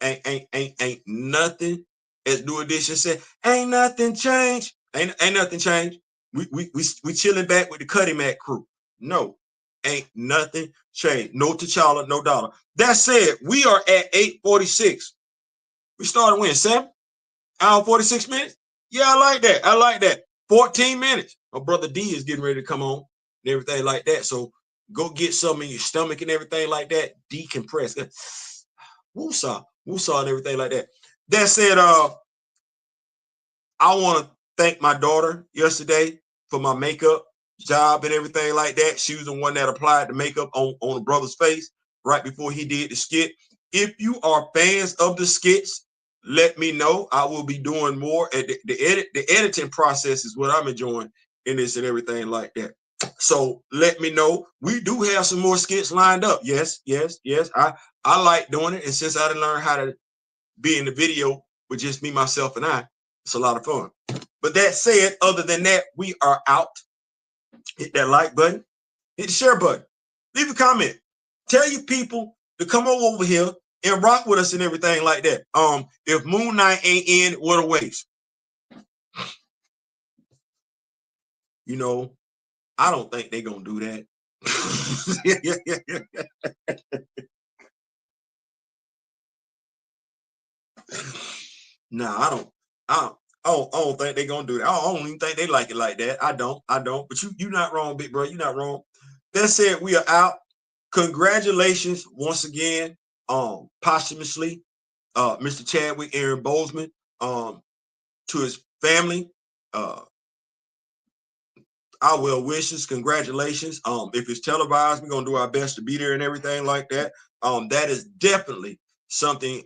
Ain't nothing. As New Edition said, ain't nothing changed. Ain't nothing changed. We chilling back with the Cuddy Mac crew. No, ain't nothing changed. No T'Challa, no dollar. That said, we are at 8:46. We started when 7 hour 46 minutes. Yeah, I like that. I like that. 14 minutes. My brother D is getting ready to come on and everything like that. So go get some in your stomach and everything like that. Decompress. Woosah and everything like that. That said, I want to thank my daughter yesterday for my makeup job and everything like that. She was the one that applied the makeup on the brother's face right before he did the skit. If you are fans of the skits, let me know. I will be doing more. The editing process is what I'm enjoying in this and everything like that. So let me know. We do have some more skits lined up. Yes. I like doing it. And since I didn't learn how to be in the video with just me, myself, and I, it's a lot of fun. But that said, other than that, we are out. Hit that like button. Hit the share button. Leave a comment. Tell your people to come over here and rock with us and everything like that. If Moon Knight ain't in, what a waste. You know, I don't think they're gonna do that. Nah, I don't think they're gonna do that. I don't even think they like it like that. I don't. But you not wrong, big bro. You're not wrong. That said, we are out. Congratulations once again, posthumously, Mr. Chadwick Aaron Boseman, to his family. Our well wishes, congratulations. If it's televised, we're gonna do our best to be there and everything like that. That is definitely something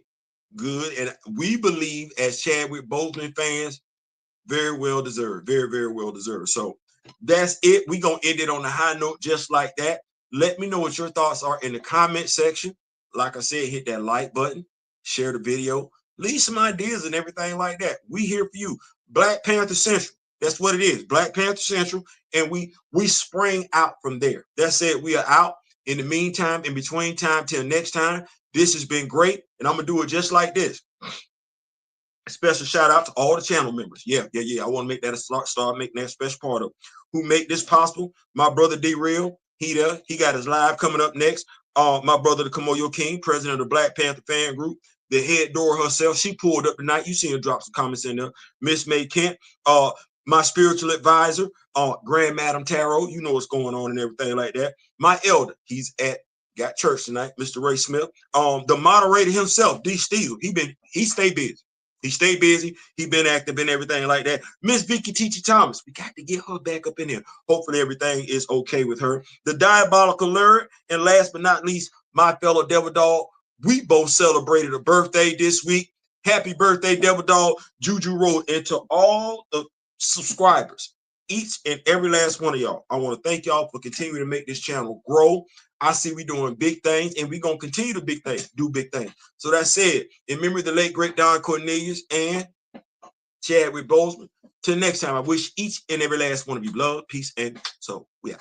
good, and we believe as Chadwick Boseman fans, very well deserved, very well deserved. So that's it. We're gonna end it on a high note just like that. Let me know what your thoughts are in the comment section. Like I said, hit that like button, share the video, leave some ideas and everything like that. We here for you. Black Panther Central. That's what it is. Black Panther Central. And we spring out from there. That said, we are out. In the meantime, in between time till next time, this has been great. And I'm going to do it just like this. Special shout out to all the channel members. Yeah. I want to make that a start making that special part of who make this possible. My brother D-Real, he got his live coming up next. My brother, the Kimoyo King, president of the Black Panther fan group, the head Dora herself. She pulled up tonight. You seen her drop some comments in there. Miss May Kent, my spiritual advisor, Grand Madam Tarot. You know what's going on and everything like that. My elder, he's got church tonight, Mr. Ray Smith. The moderator himself, D. Steezle. He stay busy. He stayed busy. He been active and everything like that. Miss Vicky Teachey Thomas. We got to get her back up in here. Hopefully everything is okay with her. The Diabolical Lord. And last but not least, my fellow Devil Dog. We both celebrated a birthday this week. Happy birthday, Devil Dog. Juju wrote into all the subscribers, each and every last one of y'all. I want to thank y'all for continuing to make this channel grow. I see we doing big things, and we're going to continue to do big things. So that said, in memory of the late, great Don Cornelius and Chadwick Boseman, till next time, I wish each and every last one of you love, peace, and so we out.